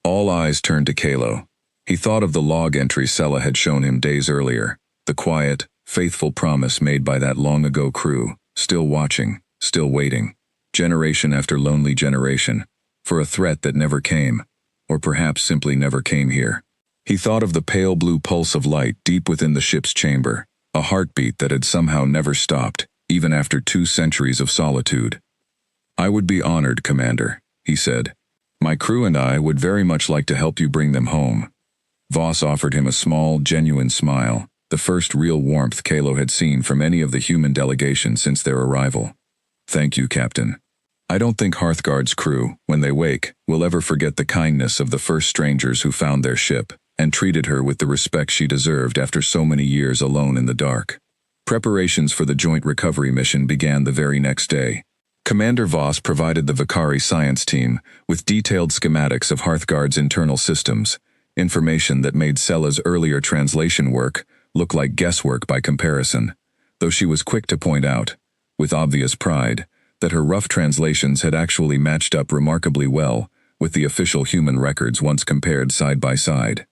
All eyes turned to Kalo. He thought of the log entry Sella had shown him days earlier, the quiet, faithful promise made by that long-ago crew, still watching, still waiting, generation after lonely generation, for a threat that never came, or perhaps simply never came here. He thought of the pale blue pulse of light deep within the ship's chamber, a heartbeat that had somehow never stopped, even after 2 centuries of solitude. "I would be honored, Commander," he said. "My crew and I would very much like to help you bring them home." Voss offered him a small, genuine smile, the first real warmth Kalo had seen from any of the human delegation since their arrival. "Thank you, Captain. I don't think Hearthguard's crew, when they wake, will ever forget the kindness of the first strangers who found their ship and treated her with the respect she deserved after so many years alone in the dark." Preparations for the joint recovery mission began the very next day. Commander Voss provided the Vicari science team with detailed schematics of Hearthguard's internal systems, information that made Sella's earlier translation work look like guesswork by comparison. though she was quick to point out, with obvious pride, that her rough translations had actually matched up remarkably well with the official human records once compared side by side.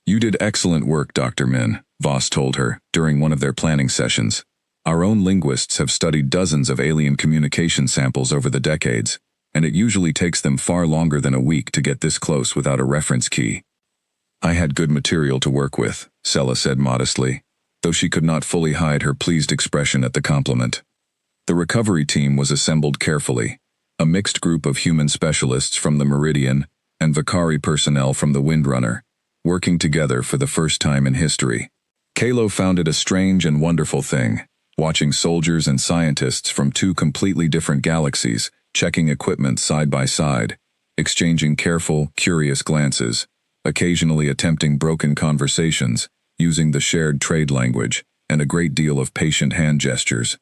"You did excellent work, Dr. Min," Voss told her during one of their planning sessions. "Our own linguists have studied dozens of alien communication samples over the decades, and it usually takes them far longer than a week to get this close without a reference key." "I had good material to work with," Sella said modestly, though she could not fully hide her pleased expression at the compliment. The recovery team was assembled carefully, a mixed group of human specialists from the Meridian and Vakari personnel from the Windrunner, working together for the first time in history. Kalo found it a strange and wonderful thing, watching soldiers and scientists from two completely different galaxies checking equipment side by side, exchanging careful, curious glances, occasionally attempting broken conversations, using the shared trade language, and a great deal of patient hand gestures.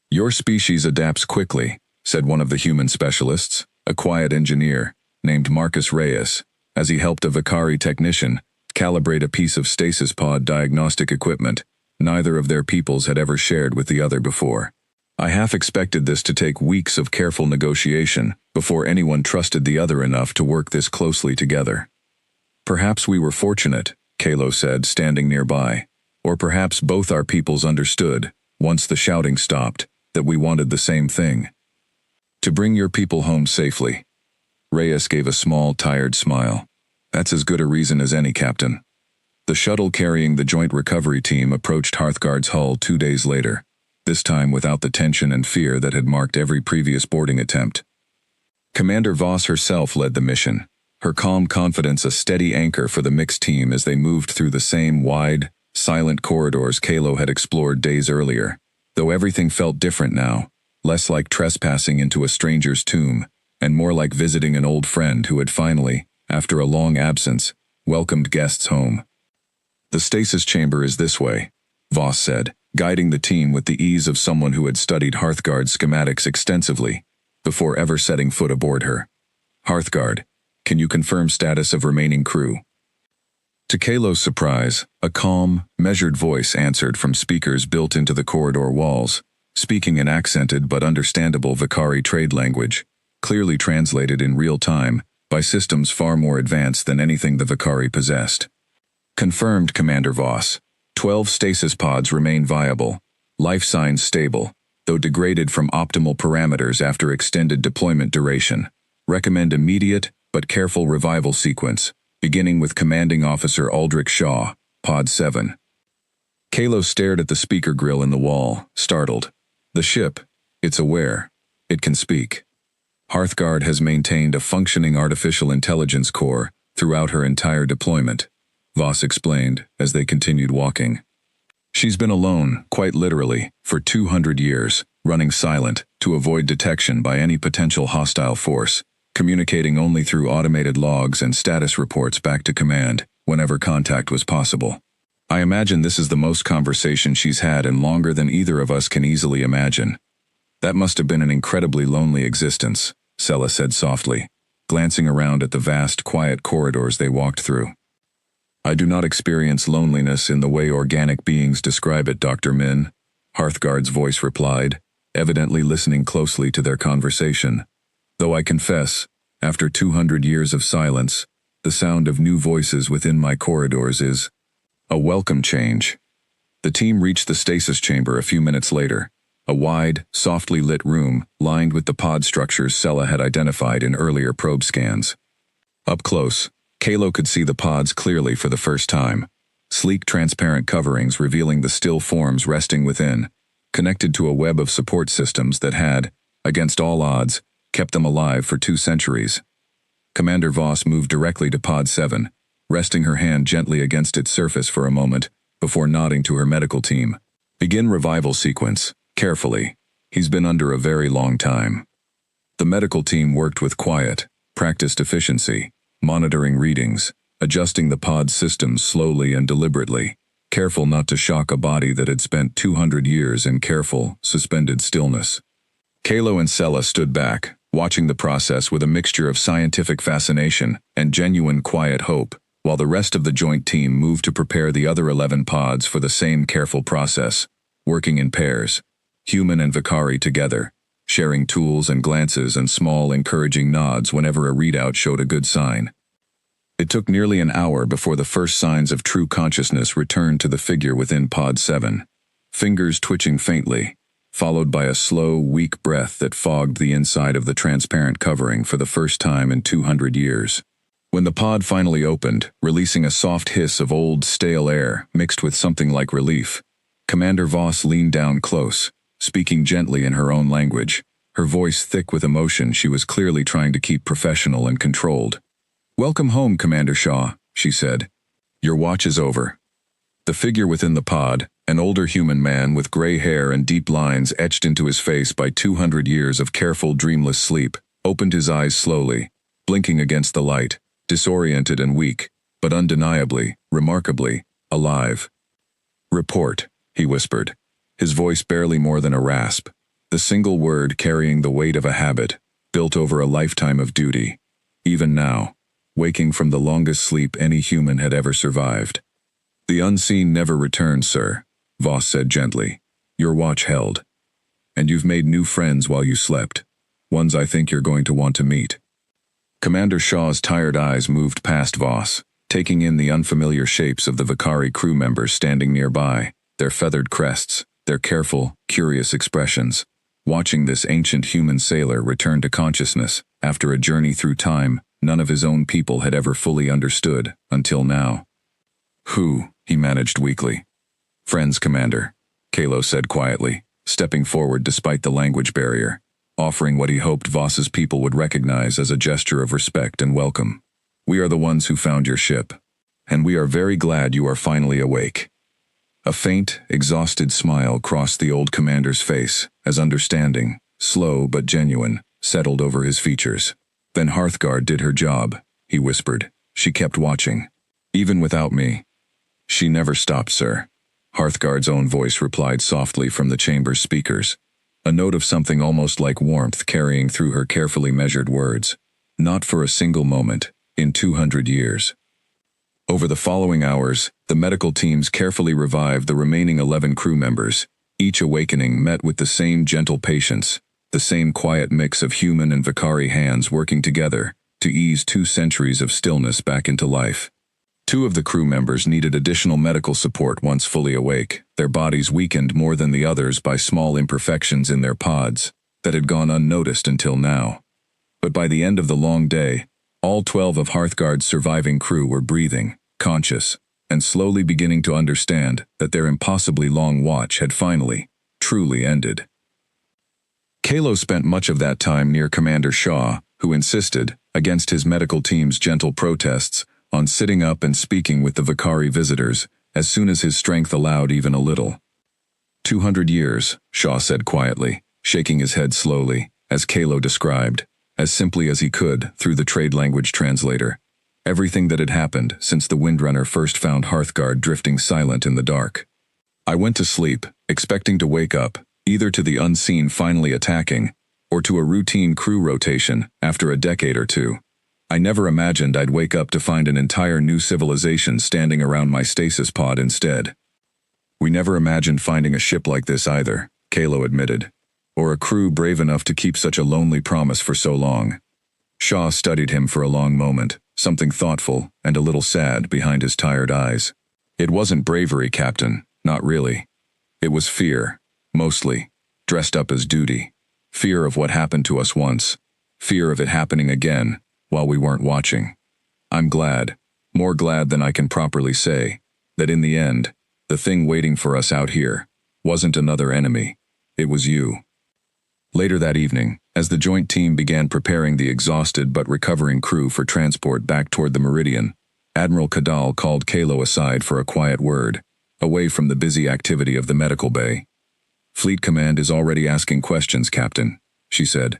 "Your species adapts quickly," said one of the human specialists, a quiet engineer, named Marcus Reyes, as he helped a Vakari technician calibrate a piece of stasis pod diagnostic equipment neither of their peoples had ever shared with the other before. "I half expected this to take weeks of careful negotiation before anyone trusted the other enough to work this closely together." "Perhaps we were fortunate," Kalo said, standing nearby. "Or perhaps both our peoples understood, once the shouting stopped, that we wanted the same thing. To bring your people home safely." Reyes gave a small, tired smile. "That's as good a reason as any, Captain." The shuttle carrying the joint recovery team approached Hearthguard's hull 2 days later, this time without the tension and fear that had marked every previous boarding attempt. Commander Voss herself led the mission, her calm confidence a steady anchor for the mixed team as they moved through the same wide, silent corridors Kalo had explored days earlier, though everything felt different now, less like trespassing into a stranger's tomb, and more like visiting an old friend who had finally, after a long absence, welcomed guests home. "The stasis chamber is this way," Voss said, guiding the team with the ease of someone who had studied Hearthguard's schematics extensively, before ever setting foot aboard her. "Hearthguard, can you confirm status of remaining crew?" To Kalo's surprise, a calm, measured voice answered from speakers built into the corridor walls, speaking an accented but understandable Vakari trade language, clearly translated in real time by systems far more advanced than anything the Vakari possessed. "Confirmed, Commander Voss. 12 stasis pods remain viable, life signs stable, though degraded from optimal parameters after extended deployment duration. Recommend immediate but careful revival sequence, beginning with Commanding Officer Aldrich Shaw, Pod 7. Kalo stared at the speaker grill in the wall, startled. "The ship, it's aware. It can speak." Hearthguard has maintained a functioning artificial intelligence core throughout her entire deployment, Voss explained as they continued walking. "She's been alone, quite literally, for 200 years, running silent to avoid detection by any potential hostile force, communicating only through automated logs and status reports back to command whenever contact was possible. I imagine this is the most conversation she's had in longer than either of us can easily imagine. That must have been an incredibly lonely existence," Sella said softly, glancing around at the vast, quiet corridors they walked through. "I do not experience loneliness in the way organic beings describe it, Dr. Min," Hearthguard's voice replied, evidently listening closely to their conversation. "Though I confess, after 200 years of silence, the sound of new voices within my corridors is a welcome change." The team reached the stasis chamber a few minutes later, a wide, softly lit room lined with the pod structures Sella had identified in earlier probe scans. Up close, Kalo could see the pods clearly for the first time, sleek transparent coverings revealing the still forms resting within, connected to a web of support systems that had, against all odds, kept them alive for 2 centuries. Commander Voss moved directly to Pod 7, resting her hand gently against its surface for a moment, before nodding to her medical team. "Begin revival sequence, carefully. He's been under a very long time." The medical team worked with quiet, practiced efficiency, monitoring readings, adjusting the pod's systems slowly and deliberately, careful not to shock a body that had spent 200 years in careful, suspended stillness. Kalo and Sella stood back, watching the process with a mixture of scientific fascination and genuine quiet hope, while the rest of the joint team moved to prepare the other 11 pods for the same careful process, working in pairs, human and Vicari together, sharing tools and glances and small encouraging nods whenever a readout showed a good sign. It took nearly an hour before the first signs of true consciousness returned to the figure within Pod 7, fingers twitching faintly, followed by a slow, weak breath that fogged the inside of the transparent covering for the first time in 200 years. When the pod finally opened, releasing a soft hiss of old, stale air mixed with something like relief, Commander Voss leaned down close, speaking gently in her own language, her voice thick with emotion. She was clearly trying to keep professional and controlled. "Welcome home, Commander Shaw," she said. "Your watch is over." The figure within the pod, an older human man with gray hair and deep lines etched into his face by 200 years of careful, dreamless sleep, opened his eyes slowly, blinking against the light, disoriented and weak, but undeniably, remarkably, alive. "Report," he whispered, his voice barely more than a rasp, the single word carrying the weight of a habit, built over a lifetime of duty. Even now, waking from the longest sleep any human had ever survived. "The unseen never returns, sir," Voss said gently. "Your watch held. And you've made new friends while you slept, ones I think you're going to want to meet." Commander Shaw's tired eyes moved past Voss, taking in the unfamiliar shapes of the Vicari crew members standing nearby, their feathered crests, their careful, curious expressions, watching this ancient human sailor return to consciousness after a journey through time none of his own people had ever fully understood until now. "Who?" he managed weakly. "Friends, Commander," Kalo said quietly, stepping forward despite the language barrier, offering what he hoped Voss's people would recognize as a gesture of respect and welcome. "We are the ones who found your ship, and we are very glad you are finally awake." A faint, exhausted smile crossed the old commander's face as understanding, slow but genuine, settled over his features. "Then Hearthguard did her job," he whispered. "She kept watching. Even without me." "She never stopped, sir," Hearthguard's own voice replied softly from the chamber's speakers, a note of something almost like warmth carrying through her carefully measured words. "Not for a single moment, in 200 years." Over the following hours, the medical teams carefully revived the remaining 11 crew members, each awakening met with the same gentle patience, the same quiet mix of human and Vicari hands working together to ease 2 centuries of stillness back into life. 2 of the crew members needed additional medical support once fully awake, their bodies weakened more than the others by small imperfections in their pods that had gone unnoticed until now. But by the end of the long day, all 12 of Hearthguard's surviving crew were breathing, conscious, and slowly beginning to understand that their impossibly long watch had finally, truly ended. Kalo spent much of that time near Commander Shaw, who insisted, against his medical team's gentle protests, on sitting up and speaking with the Vicari visitors as soon as his strength allowed even a little. 200 years, Shaw said quietly, shaking his head slowly, as Kalo described, as simply as he could through the trade language translator, everything that had happened since the Windrunner first found Hearthguard drifting silent in the dark. "I went to sleep, expecting to wake up, either to the unseen finally attacking, or to a routine crew rotation after a decade or two. I never imagined I'd wake up to find an entire new civilization standing around my stasis pod instead." "We never imagined finding a ship like this either," Kalo admitted, "or a crew brave enough to keep such a lonely promise for so long." Shaw studied him for a long moment, something thoughtful and a little sad behind his tired eyes. "It wasn't bravery, Captain, not really. It was fear, mostly, dressed up as duty. Fear of what happened to us once, fear of it happening again, while we weren't watching. I'm glad, more glad than I can properly say, that in the end, the thing waiting for us out here wasn't another enemy. It was you." Later that evening, as the joint team began preparing the exhausted but recovering crew for transport back toward the Meridian, Admiral Kadal called Kalo aside for a quiet word, away from the busy activity of the medical bay. "Fleet Command is already asking questions, Captain," she said,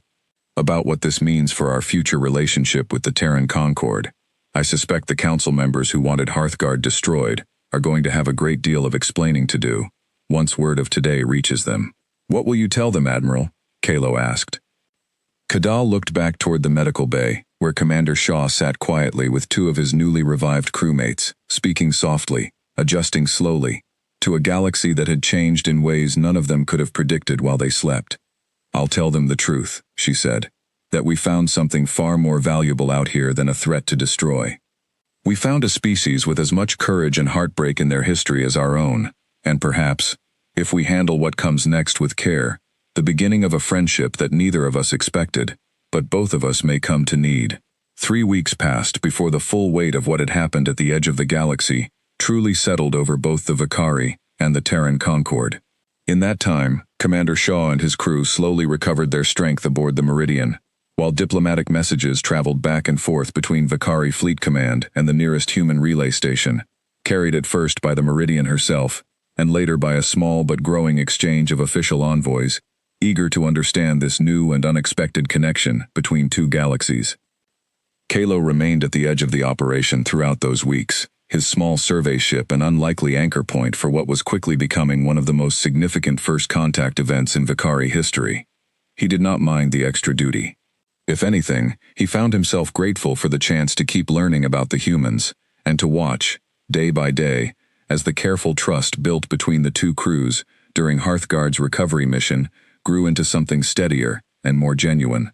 "about what this means for our future relationship with the Terran Concord. I suspect the council members who wanted Hearthguard destroyed are going to have a great deal of explaining to do, once word of today reaches them." "What will you tell them, Admiral?" Kalo asked. Kadal looked back toward the medical bay, where Commander Shaw sat quietly with 2 of his newly revived crewmates, speaking softly, adjusting slowly, to a galaxy that had changed in ways none of them could have predicted while they slept. "I'll tell them the truth," she said, "that we found something far more valuable out here than a threat to destroy. We found a species with as much courage and heartbreak in their history as our own, and perhaps, if we handle what comes next with care, the beginning of a friendship that neither of us expected, but both of us may come to need." 3 weeks passed before the full weight of what had happened at the edge of the galaxy truly settled over both the Vakari and the Terran Concorde. In that time, Commander Shaw and his crew slowly recovered their strength aboard the Meridian, while diplomatic messages traveled back and forth between Vakari Fleet Command and the nearest human relay station, carried at first by the Meridian herself, and later by a small but growing exchange of official envoys, eager to understand this new and unexpected connection between two galaxies. Kalo remained at the edge of the operation throughout those weeks, his small survey ship an unlikely anchor point for what was quickly becoming one of the most significant first contact events in Vakari history. He did not mind the extra duty. If anything, he found himself grateful for the chance to keep learning about the humans, and to watch, day by day, as the careful trust built between the two crews during Hearthguard's recovery mission grew into something steadier and more genuine.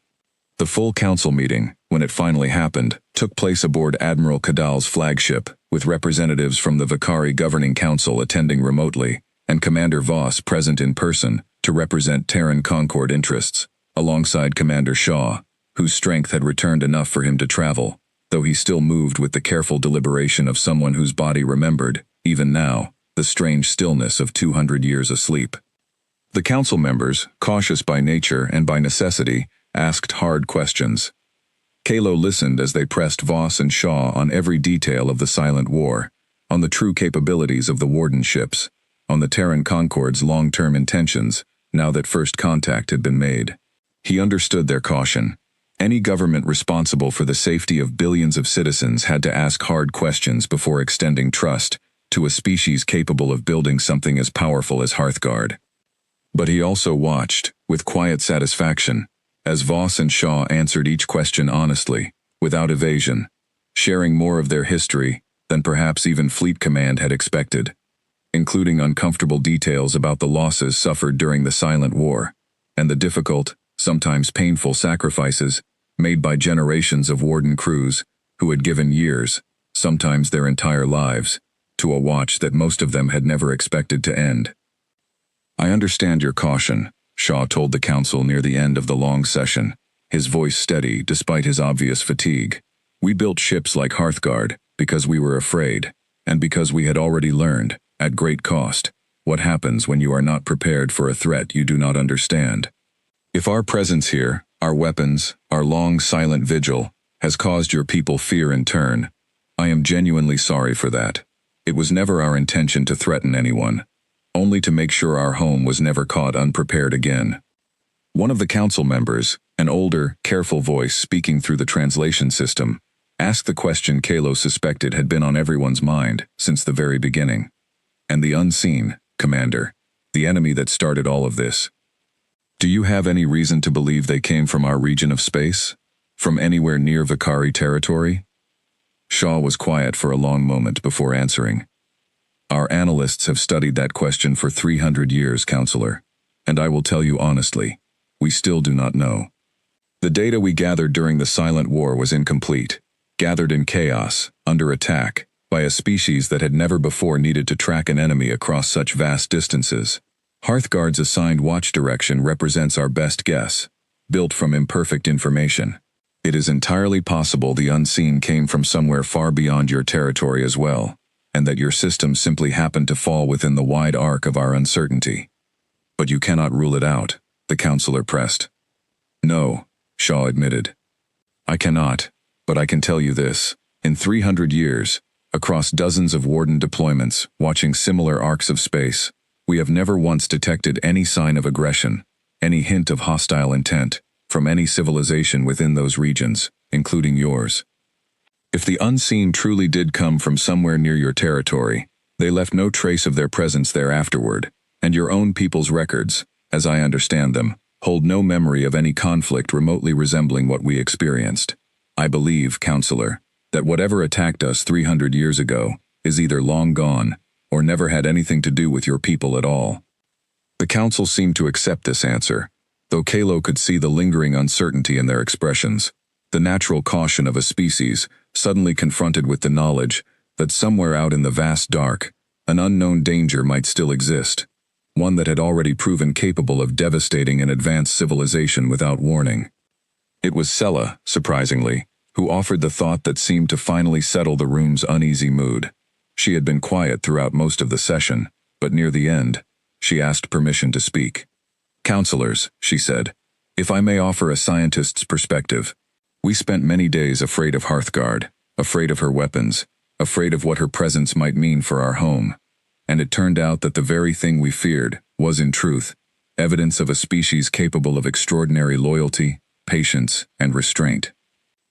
The full council meeting, when it finally happened, took place aboard Admiral Kadal's flagship, with representatives from the Vakari Governing Council attending remotely, and Commander Voss present in person to represent Terran Concorde interests, alongside Commander Shaw, whose strength had returned enough for him to travel, though he still moved with the careful deliberation of someone whose body remembered, even now, the strange stillness of 200 years asleep. The council members, cautious by nature and by necessity, asked hard questions. Kalo listened as they pressed Voss and Shaw on every detail of the silent war, on the true capabilities of the Warden ships, on the Terran Concorde's long-term intentions, now that first contact had been made. He understood their caution. Any government responsible for the safety of billions of citizens had to ask hard questions before extending trust to a species capable of building something as powerful as Hearthguard. But he also watched, with quiet satisfaction, as Voss and Shaw answered each question honestly, without evasion, sharing more of their history than perhaps even Fleet Command had expected, including uncomfortable details about the losses suffered during the silent war, and the difficult, sometimes painful sacrifices made by generations of Warden crews who had given years, sometimes their entire lives, to a watch that most of them had never expected to end. "I understand your caution," Shaw told the council near the end of the long session, his voice steady despite his obvious fatigue. "We built ships like Hearthguard because we were afraid, and because we had already learned, at great cost, what happens when you are not prepared for a threat you do not understand. If our presence here, our weapons, our long silent vigil, has caused your people fear in turn, I am genuinely sorry for that. It was never our intention to threaten anyone, only to make sure our home was never caught unprepared again." One of the council members, an older, careful voice speaking through the translation system, asked the question Kalo suspected had been on everyone's mind since the very beginning. "And the unseen, Commander, the enemy that started all of this. Do you have any reason to believe they came from our region of space? From anywhere near Vakari territory?" Shaw was quiet for a long moment before answering. "Our analysts have studied that question for 300 years, Counselor, and I will tell you honestly, we still do not know. The data we gathered during the silent war was incomplete, gathered in chaos, under attack, by a species that had never before needed to track an enemy across such vast distances. Hearthguard's assigned watch direction represents our best guess, built from imperfect information. It is entirely possible the unseen came from somewhere far beyond your territory as well, and that your system simply happened to fall within the wide arc of our uncertainty. But you cannot rule it out," the counselor pressed. "No," Shaw admitted. "I cannot, but I can tell you this. In 300 years, across dozens of Warden deployments, watching similar arcs of space, we have never once detected any sign of aggression, any hint of hostile intent, from any civilization within those regions, including yours. If the unseen truly did come from somewhere near your territory, they left no trace of their presence there afterward, and your own people's records, as I understand them, hold no memory of any conflict remotely resembling what we experienced. I believe, Counselor, that whatever attacked us 300 years ago is either long gone, or never had anything to do with your people at all. The council seemed to accept this answer, though Kalo could see the lingering uncertainty in their expressions, the natural caution of a species suddenly confronted with the knowledge that somewhere out in the vast dark, an unknown danger might still exist, one that had already proven capable of devastating an advanced civilization without warning. It was Sela, surprisingly, who offered the thought that seemed to finally settle the room's uneasy mood. She had been quiet throughout most of the session, but near the end, she asked permission to speak. "Counselors," she said, "if I may offer a scientist's perspective, we spent many days afraid of Hearthguard, afraid of her weapons, afraid of what her presence might mean for our home. And it turned out that the very thing we feared was, in truth, evidence of a species capable of extraordinary loyalty, patience, and restraint.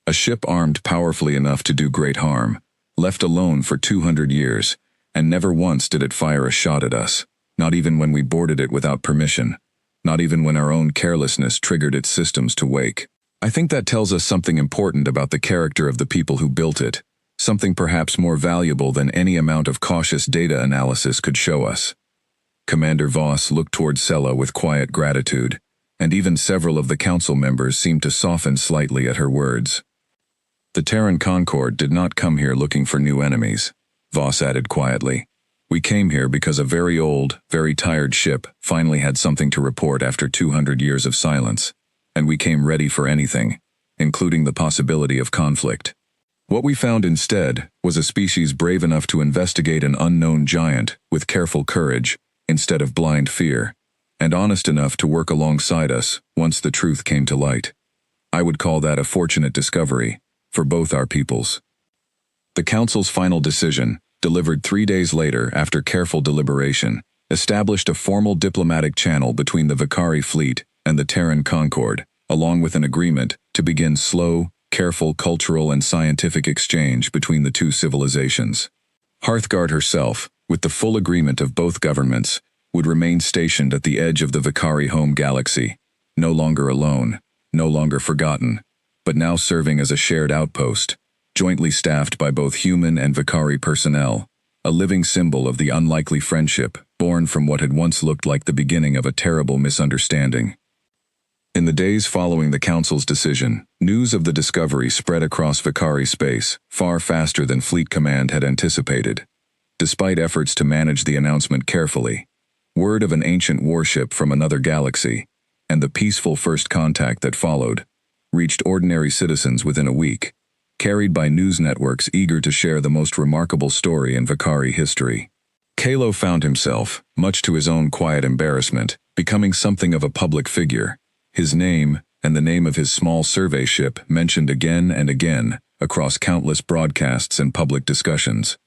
A ship armed powerfully enough to do great harm, left alone for 200 years, and never once did it fire a shot at us, not even when we boarded it without permission, not even when our own carelessness triggered its systems to wake. I think that tells us something important about the character of the people who built it, something perhaps more valuable than any amount of cautious data analysis could show us." Commander Voss looked toward Sela with quiet gratitude, and even several of the council members seemed to soften slightly at her words. "The Terran Concord did not come here looking for new enemies," Voss added quietly. "We came here because a very old, very tired ship finally had something to report after 200 years of silence, and we came ready for anything, including the possibility of conflict. What we found instead was a species brave enough to investigate an unknown giant with careful courage instead of blind fear, and honest enough to work alongside us once the truth came to light. I would call that a fortunate discovery for both our peoples." The council's final decision, delivered 3 days later after careful deliberation, established a formal diplomatic channel between the Vakari fleet and the Terran Concord, along with an agreement to begin slow, careful cultural and scientific exchange between the two civilizations. Hearthguard herself, with the full agreement of both governments, would remain stationed at the edge of the Vakari home galaxy, no longer alone, no longer forgotten, but now serving as a shared outpost, jointly staffed by both human and Vakari personnel, a living symbol of the unlikely friendship born from what had once looked like the beginning of a terrible misunderstanding. In the days following the Council's decision, news of the discovery spread across Vakari space far faster than Fleet Command had anticipated. Despite efforts to manage the announcement carefully, word of an ancient warship from another galaxy, and the peaceful first contact that followed, reached ordinary citizens within a week, carried by news networks eager to share the most remarkable story in Vakari history. Kalo found himself, much to his own quiet embarrassment, becoming something of a public figure. His name, and the name of his small survey ship, mentioned again and again, across countless broadcasts and public discussions.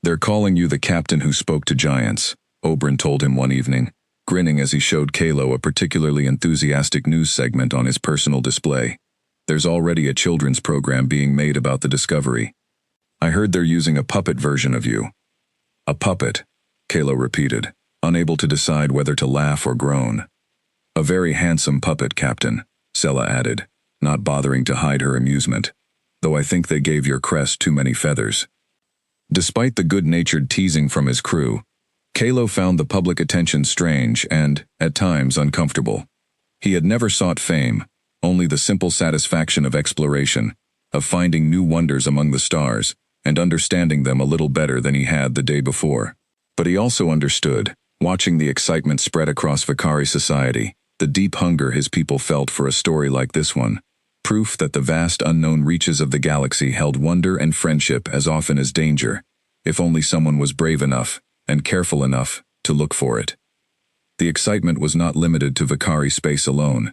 "They're calling you the captain who spoke to giants," Oberyn told him one evening, grinning as he showed Kalo a particularly enthusiastic news segment on his personal display. "There's already a children's program being made about the discovery. I heard they're using a puppet version of you." "A puppet," Kalo repeated, unable to decide whether to laugh or groan. "A very handsome puppet, Captain," Sela added, not bothering to hide her amusement, "though I think they gave your crest too many feathers." Despite the good-natured teasing from his crew, Kalo found the public attention strange and, at times, uncomfortable. He had never sought fame, only the simple satisfaction of exploration, of finding new wonders among the stars, and understanding them a little better than he had the day before. But he also understood, watching the excitement spread across Vakari society, the deep hunger his people felt for a story like this one, proof that the vast unknown reaches of the galaxy held wonder and friendship as often as danger, if only someone was brave enough and careful enough to look for it. The excitement was not limited to Vakari space alone.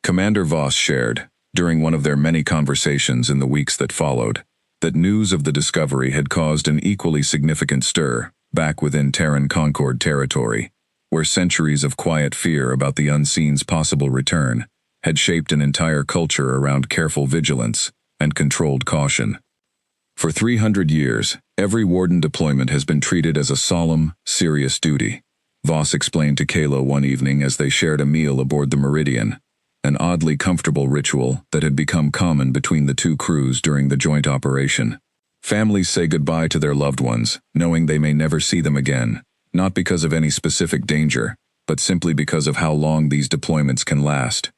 Commander Voss shared, during one of their many conversations in the weeks that followed, that news of the discovery had caused an equally significant stir back within Terran Concord territory, where centuries of quiet fear about the unseen's possible return had shaped an entire culture around careful vigilance and controlled caution. For 300 years, every Warden deployment has been treated as a solemn, serious duty, Voss explained to Kalo one evening as they shared a meal aboard the Meridian, an oddly comfortable ritual that had become common between the two crews during the joint operation. Families say goodbye to their loved ones, knowing they may never see them again, not because of any specific danger, but simply because of how long these deployments can last.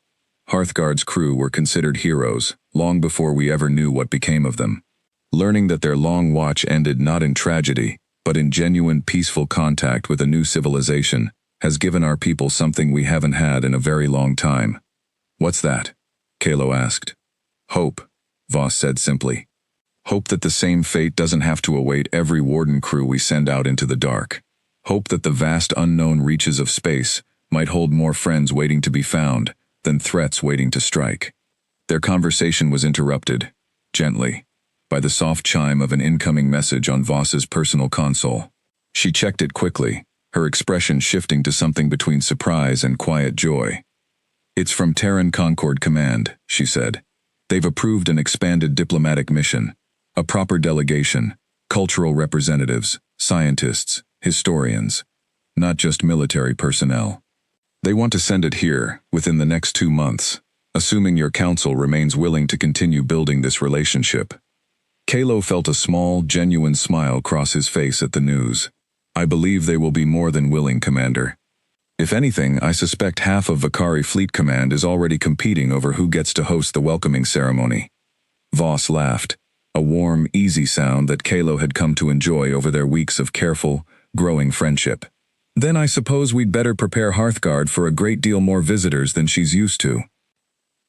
Hearthguard's crew were considered heroes, long before we ever knew what became of them. Learning that their long watch ended not in tragedy, but in genuine peaceful contact with a new civilization, has given our people something we haven't had in a very long time. "What's that?" Kalo asked. "Hope," Voss said simply. "Hope that the same fate doesn't have to await every Warden crew we send out into the dark. Hope that the vast unknown reaches of space might hold more friends waiting to be found than threats waiting to strike." Their conversation was interrupted, gently, by the soft chime of an incoming message on Voss's personal console. She checked it quickly, her expression shifting to something between surprise and quiet joy. "It's from Terran Concord Command," she said. "They've approved an expanded diplomatic mission, a proper delegation, cultural representatives, scientists, historians, not just military personnel. They want to send it here within the next 2 months, assuming your council remains willing to continue building this relationship." Kalo felt a small, genuine smile cross his face at the news. "I believe they will be more than willing, Commander. If anything, I suspect half of Vakari Fleet Command is already competing over who gets to host the welcoming ceremony." Voss laughed, a warm, easy sound that Kalo had come to enjoy over their weeks of careful, growing friendship. "Then I suppose we'd better prepare Hearthguard for a great deal more visitors than she's used to."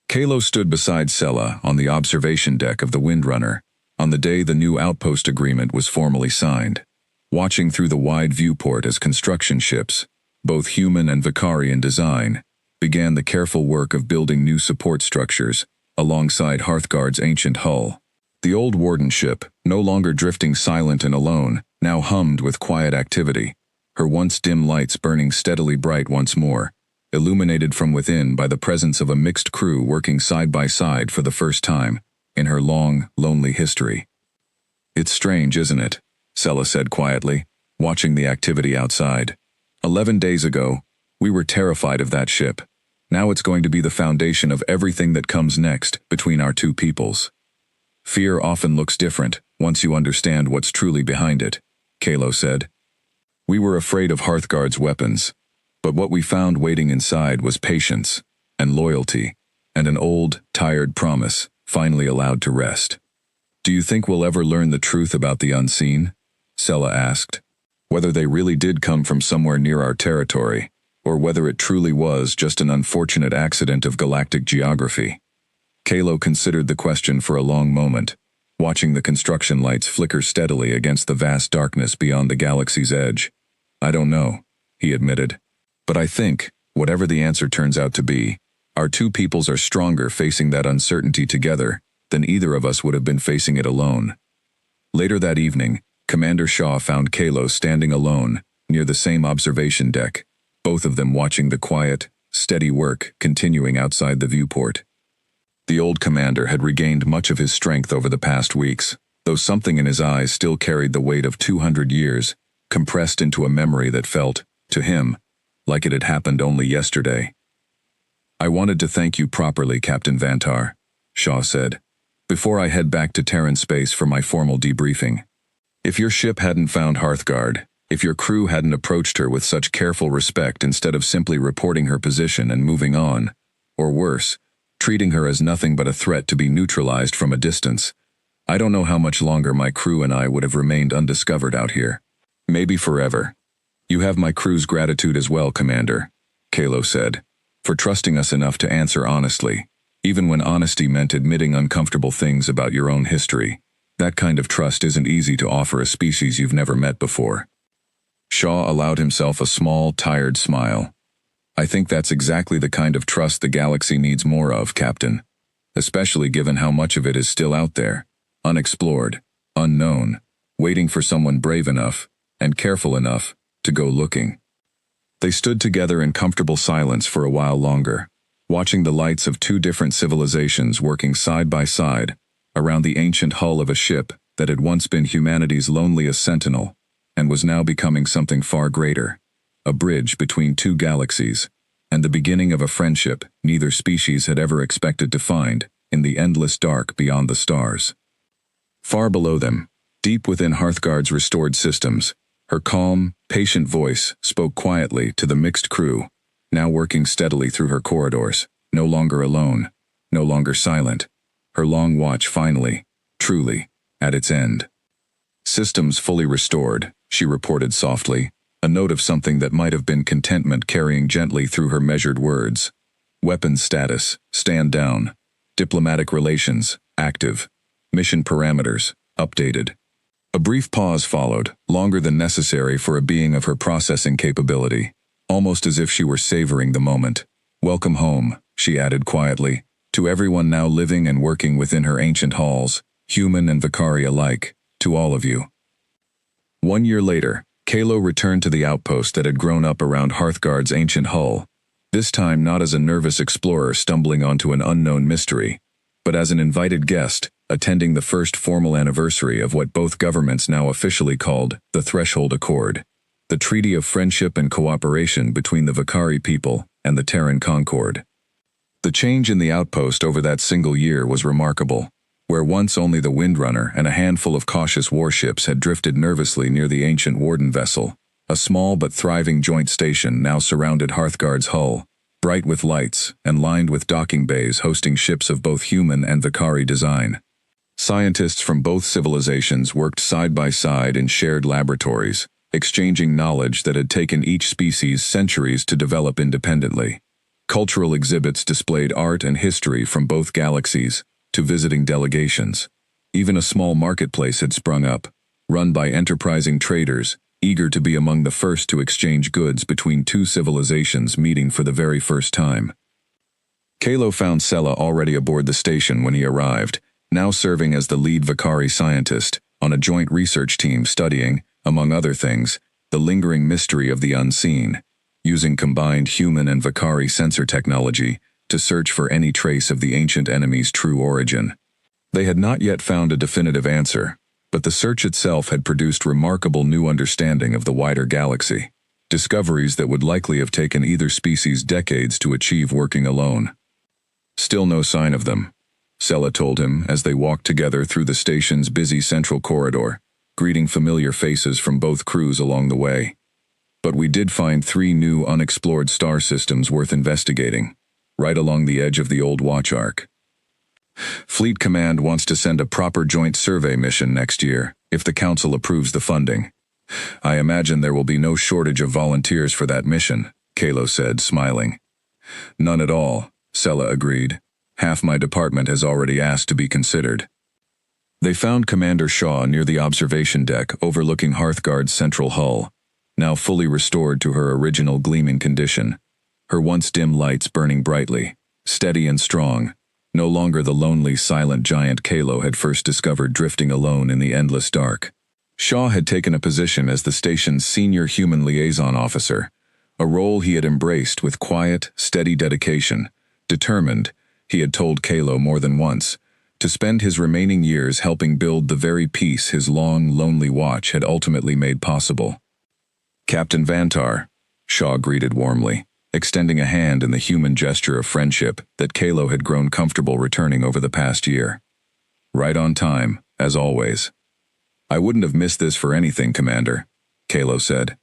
Kalo stood beside Sella on the observation deck of the Windrunner, on the day the new outpost agreement was formally signed, watching through the wide viewport as construction ships, both human and Vakari in design, began the careful work of building new support structures alongside Hearthguard's ancient hull. The old Warden ship, no longer drifting silent and alone, now hummed with quiet activity, her once dim lights burning steadily bright once more, illuminated from within by the presence of a mixed crew working side by side for the first time in her long, lonely history. "It's strange, isn't it?" Sella said quietly, watching the activity outside. 11 days ago, we were terrified of that ship. Now it's going to be the foundation of everything that comes next between our two peoples. Fear often looks different once you understand what's truly behind it, Kalo said. "We were afraid of Hearthguard's weapons, but what we found waiting inside was patience and loyalty and an old, tired promise finally allowed to rest." "Do you think we'll ever learn the truth about the unseen?" Sella asked. "Whether they really did come from somewhere near our territory, or whether it truly was just an unfortunate accident of galactic geography." Kalo considered the question for a long moment, watching the construction lights flicker steadily against the vast darkness beyond the galaxy's edge. "I don't know," he admitted. "But I think, whatever the answer turns out to be, our two peoples are stronger facing that uncertainty together than either of us would have been facing it alone." Later that evening, Commander Shaw found Kalo standing alone near the same observation deck, both of them watching the quiet, steady work continuing outside the viewport. The old commander had regained much of his strength over the past weeks, though something in his eyes still carried the weight of 200 years, compressed into a memory that felt, to him, like it had happened only yesterday. "I wanted to thank you properly, Captain Vantar," Shaw said, "before I head back to Terran space for my formal debriefing. If your ship hadn't found Hearthguard, if your crew hadn't approached her with such careful respect instead of simply reporting her position and moving on, or worse, treating her as nothing but a threat to be neutralized from a distance, I don't know how much longer my crew and I would have remained undiscovered out here. Maybe forever. You have my crew's gratitude as well, Commander," Kalo said, "for trusting us enough to answer honestly, even when honesty meant admitting uncomfortable things about your own history. That kind of trust isn't easy to offer a species you've never met before." Shaw allowed himself a small, tired smile. "I think that's exactly the kind of trust the galaxy needs more of, Captain, especially given how much of it is still out there, unexplored, unknown, waiting for someone brave enough and careful enough to go looking." They stood together in comfortable silence for a while longer, watching the lights of two different civilizations working side by side around the ancient hull of a ship that had once been humanity's loneliest sentinel and was now becoming something far greater, a bridge between two galaxies, and the beginning of a friendship neither species had ever expected to find in the endless dark beyond the stars. Far below them, Deep within Hearthguard's restored systems, her calm, patient voice spoke quietly to the mixed crew, now working steadily through her corridors, no longer alone, no longer silent. Her long watch finally, truly, at its end. Systems fully restored, she reported softly, a note of something that might have been contentment carrying gently through her measured words. Weapons status, stand down. Diplomatic relations, active. Mission parameters, updated. A brief pause followed, longer than necessary for a being of her processing capability, almost as if she were savoring the moment. Welcome home, she added quietly, to everyone now living and working within her ancient halls, human and Vakari alike, to all of you. 1 year later, Kalo returned to the outpost that had grown up around Hearthguard's ancient hull, this time not as a nervous explorer stumbling onto an unknown mystery, but as an invited guest, attending the first formal anniversary of what both governments now officially called the Threshold Accord, the treaty of friendship and cooperation between the Vakari people and the Terran Concord. The change in the outpost over that single year was remarkable, where once only the Windrunner and a handful of cautious warships had drifted nervously near the ancient Warden vessel. A small but thriving joint station now surrounded Hearthguard's hull, bright with lights and lined with docking bays hosting ships of both human and Vakari design. Scientists from both civilizations worked side by side in shared laboratories, exchanging knowledge that had taken each species centuries to develop independently. Cultural exhibits displayed art and history from both galaxies to visiting delegations. Even a small marketplace had sprung up, run by enterprising traders, eager to be among the first to exchange goods between two civilizations meeting for the very first time. Kalo found Sela already aboard the station when he arrived, now serving as the lead Vakari scientist on a joint research team studying, among other things, the lingering mystery of the unseen, using combined human and Vakari sensor technology to search for any trace of the ancient enemy's true origin. They had not yet found a definitive answer, but the search itself had produced remarkable new understanding of the wider galaxy, discoveries that would likely have taken either species decades to achieve working alone. Still no sign of them, Sela told him as they walked together through the station's busy central corridor, greeting familiar faces from both crews along the way. But we did find 3 new unexplored star systems worth investigating, right along the edge of the old watch arc. Fleet Command wants to send a proper joint survey mission next year, if the Council approves the funding. I imagine there will be no shortage of volunteers for that mission, Kalo said, smiling. None at all, Sela agreed. Half my department has already asked to be considered. They found Commander Shaw near the observation deck overlooking Hearthguard's central hull, now fully restored to her original gleaming condition, her once dim lights burning brightly, steady and strong, no longer the lonely, silent giant Kalo had first discovered drifting alone in the endless dark. Shaw had taken a position as the station's senior human liaison officer, a role he had embraced with quiet, steady dedication, determined, he had told Kalo more than once, to spend his remaining years helping build the very peace his long, lonely watch had ultimately made possible. Captain Vantar, Shaw greeted warmly, extending a hand in the human gesture of friendship that Kalo had grown comfortable returning over the past year. Right on time, as always. I wouldn't have missed this for anything, Commander, Kalo said.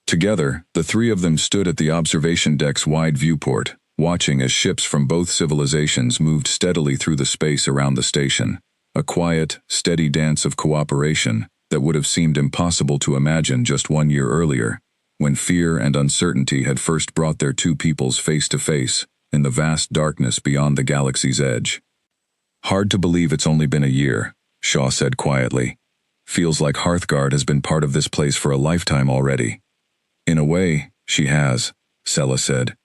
Together, the 3 of them stood at the observation deck's wide viewport, watching as ships from both civilizations moved steadily through the space around the station, a quiet, steady dance of cooperation that would have seemed impossible to imagine just 1 year earlier, when fear and uncertainty had first brought their 2 peoples face to face in the vast darkness beyond the galaxy's edge. Hard to believe it's only been a year, Shaw said quietly. Feels like Hearthguard has been part of this place for a lifetime already. In a way, she has, Sela said.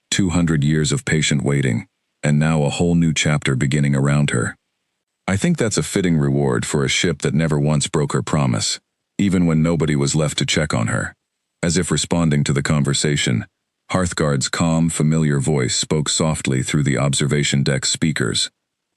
200 years of patient waiting, and now a whole new chapter beginning around her. I think that's a fitting reward for a ship that never once broke her promise, even when nobody was left to check on her. As if responding to the conversation, Hearthguard's calm, familiar voice spoke softly through the observation deck speakers,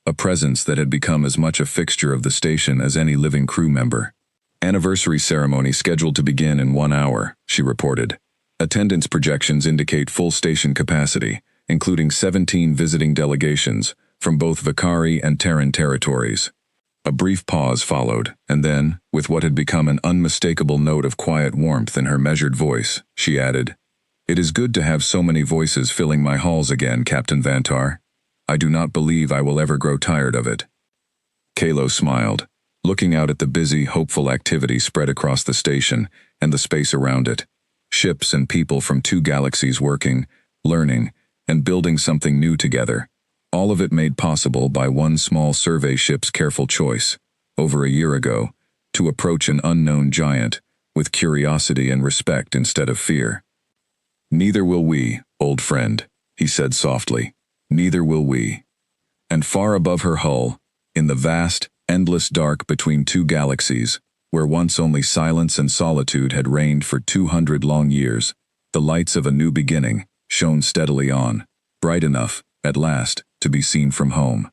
a presence that had become as much a fixture of the station as any living crew member. Anniversary ceremony scheduled to begin in 1 hour, she reported. Attendance projections indicate full station capacity, including 17 visiting delegations from both Vakari and Terran territories. A brief pause followed, and then, with what had become an unmistakable note of quiet warmth in her measured voice, she added, "It is good to have so many voices filling my halls again, Captain Vantar. I do not believe I will ever grow tired of it." Kalo smiled, looking out at the busy, hopeful activity spread across the station and the space around it. Ships and people from 2 galaxies working, learning, and building something new together. All of it made possible by one small survey ship's careful choice, over a year ago, to approach an unknown giant with curiosity and respect instead of fear. "Neither will we, old friend," he said softly. "Neither will we." And far above her hull, in the vast, endless dark between 2 galaxies, where once only silence and solitude had reigned for 200 long years, the lights of a new beginning shone steadily on, bright enough, at last, to be seen from home.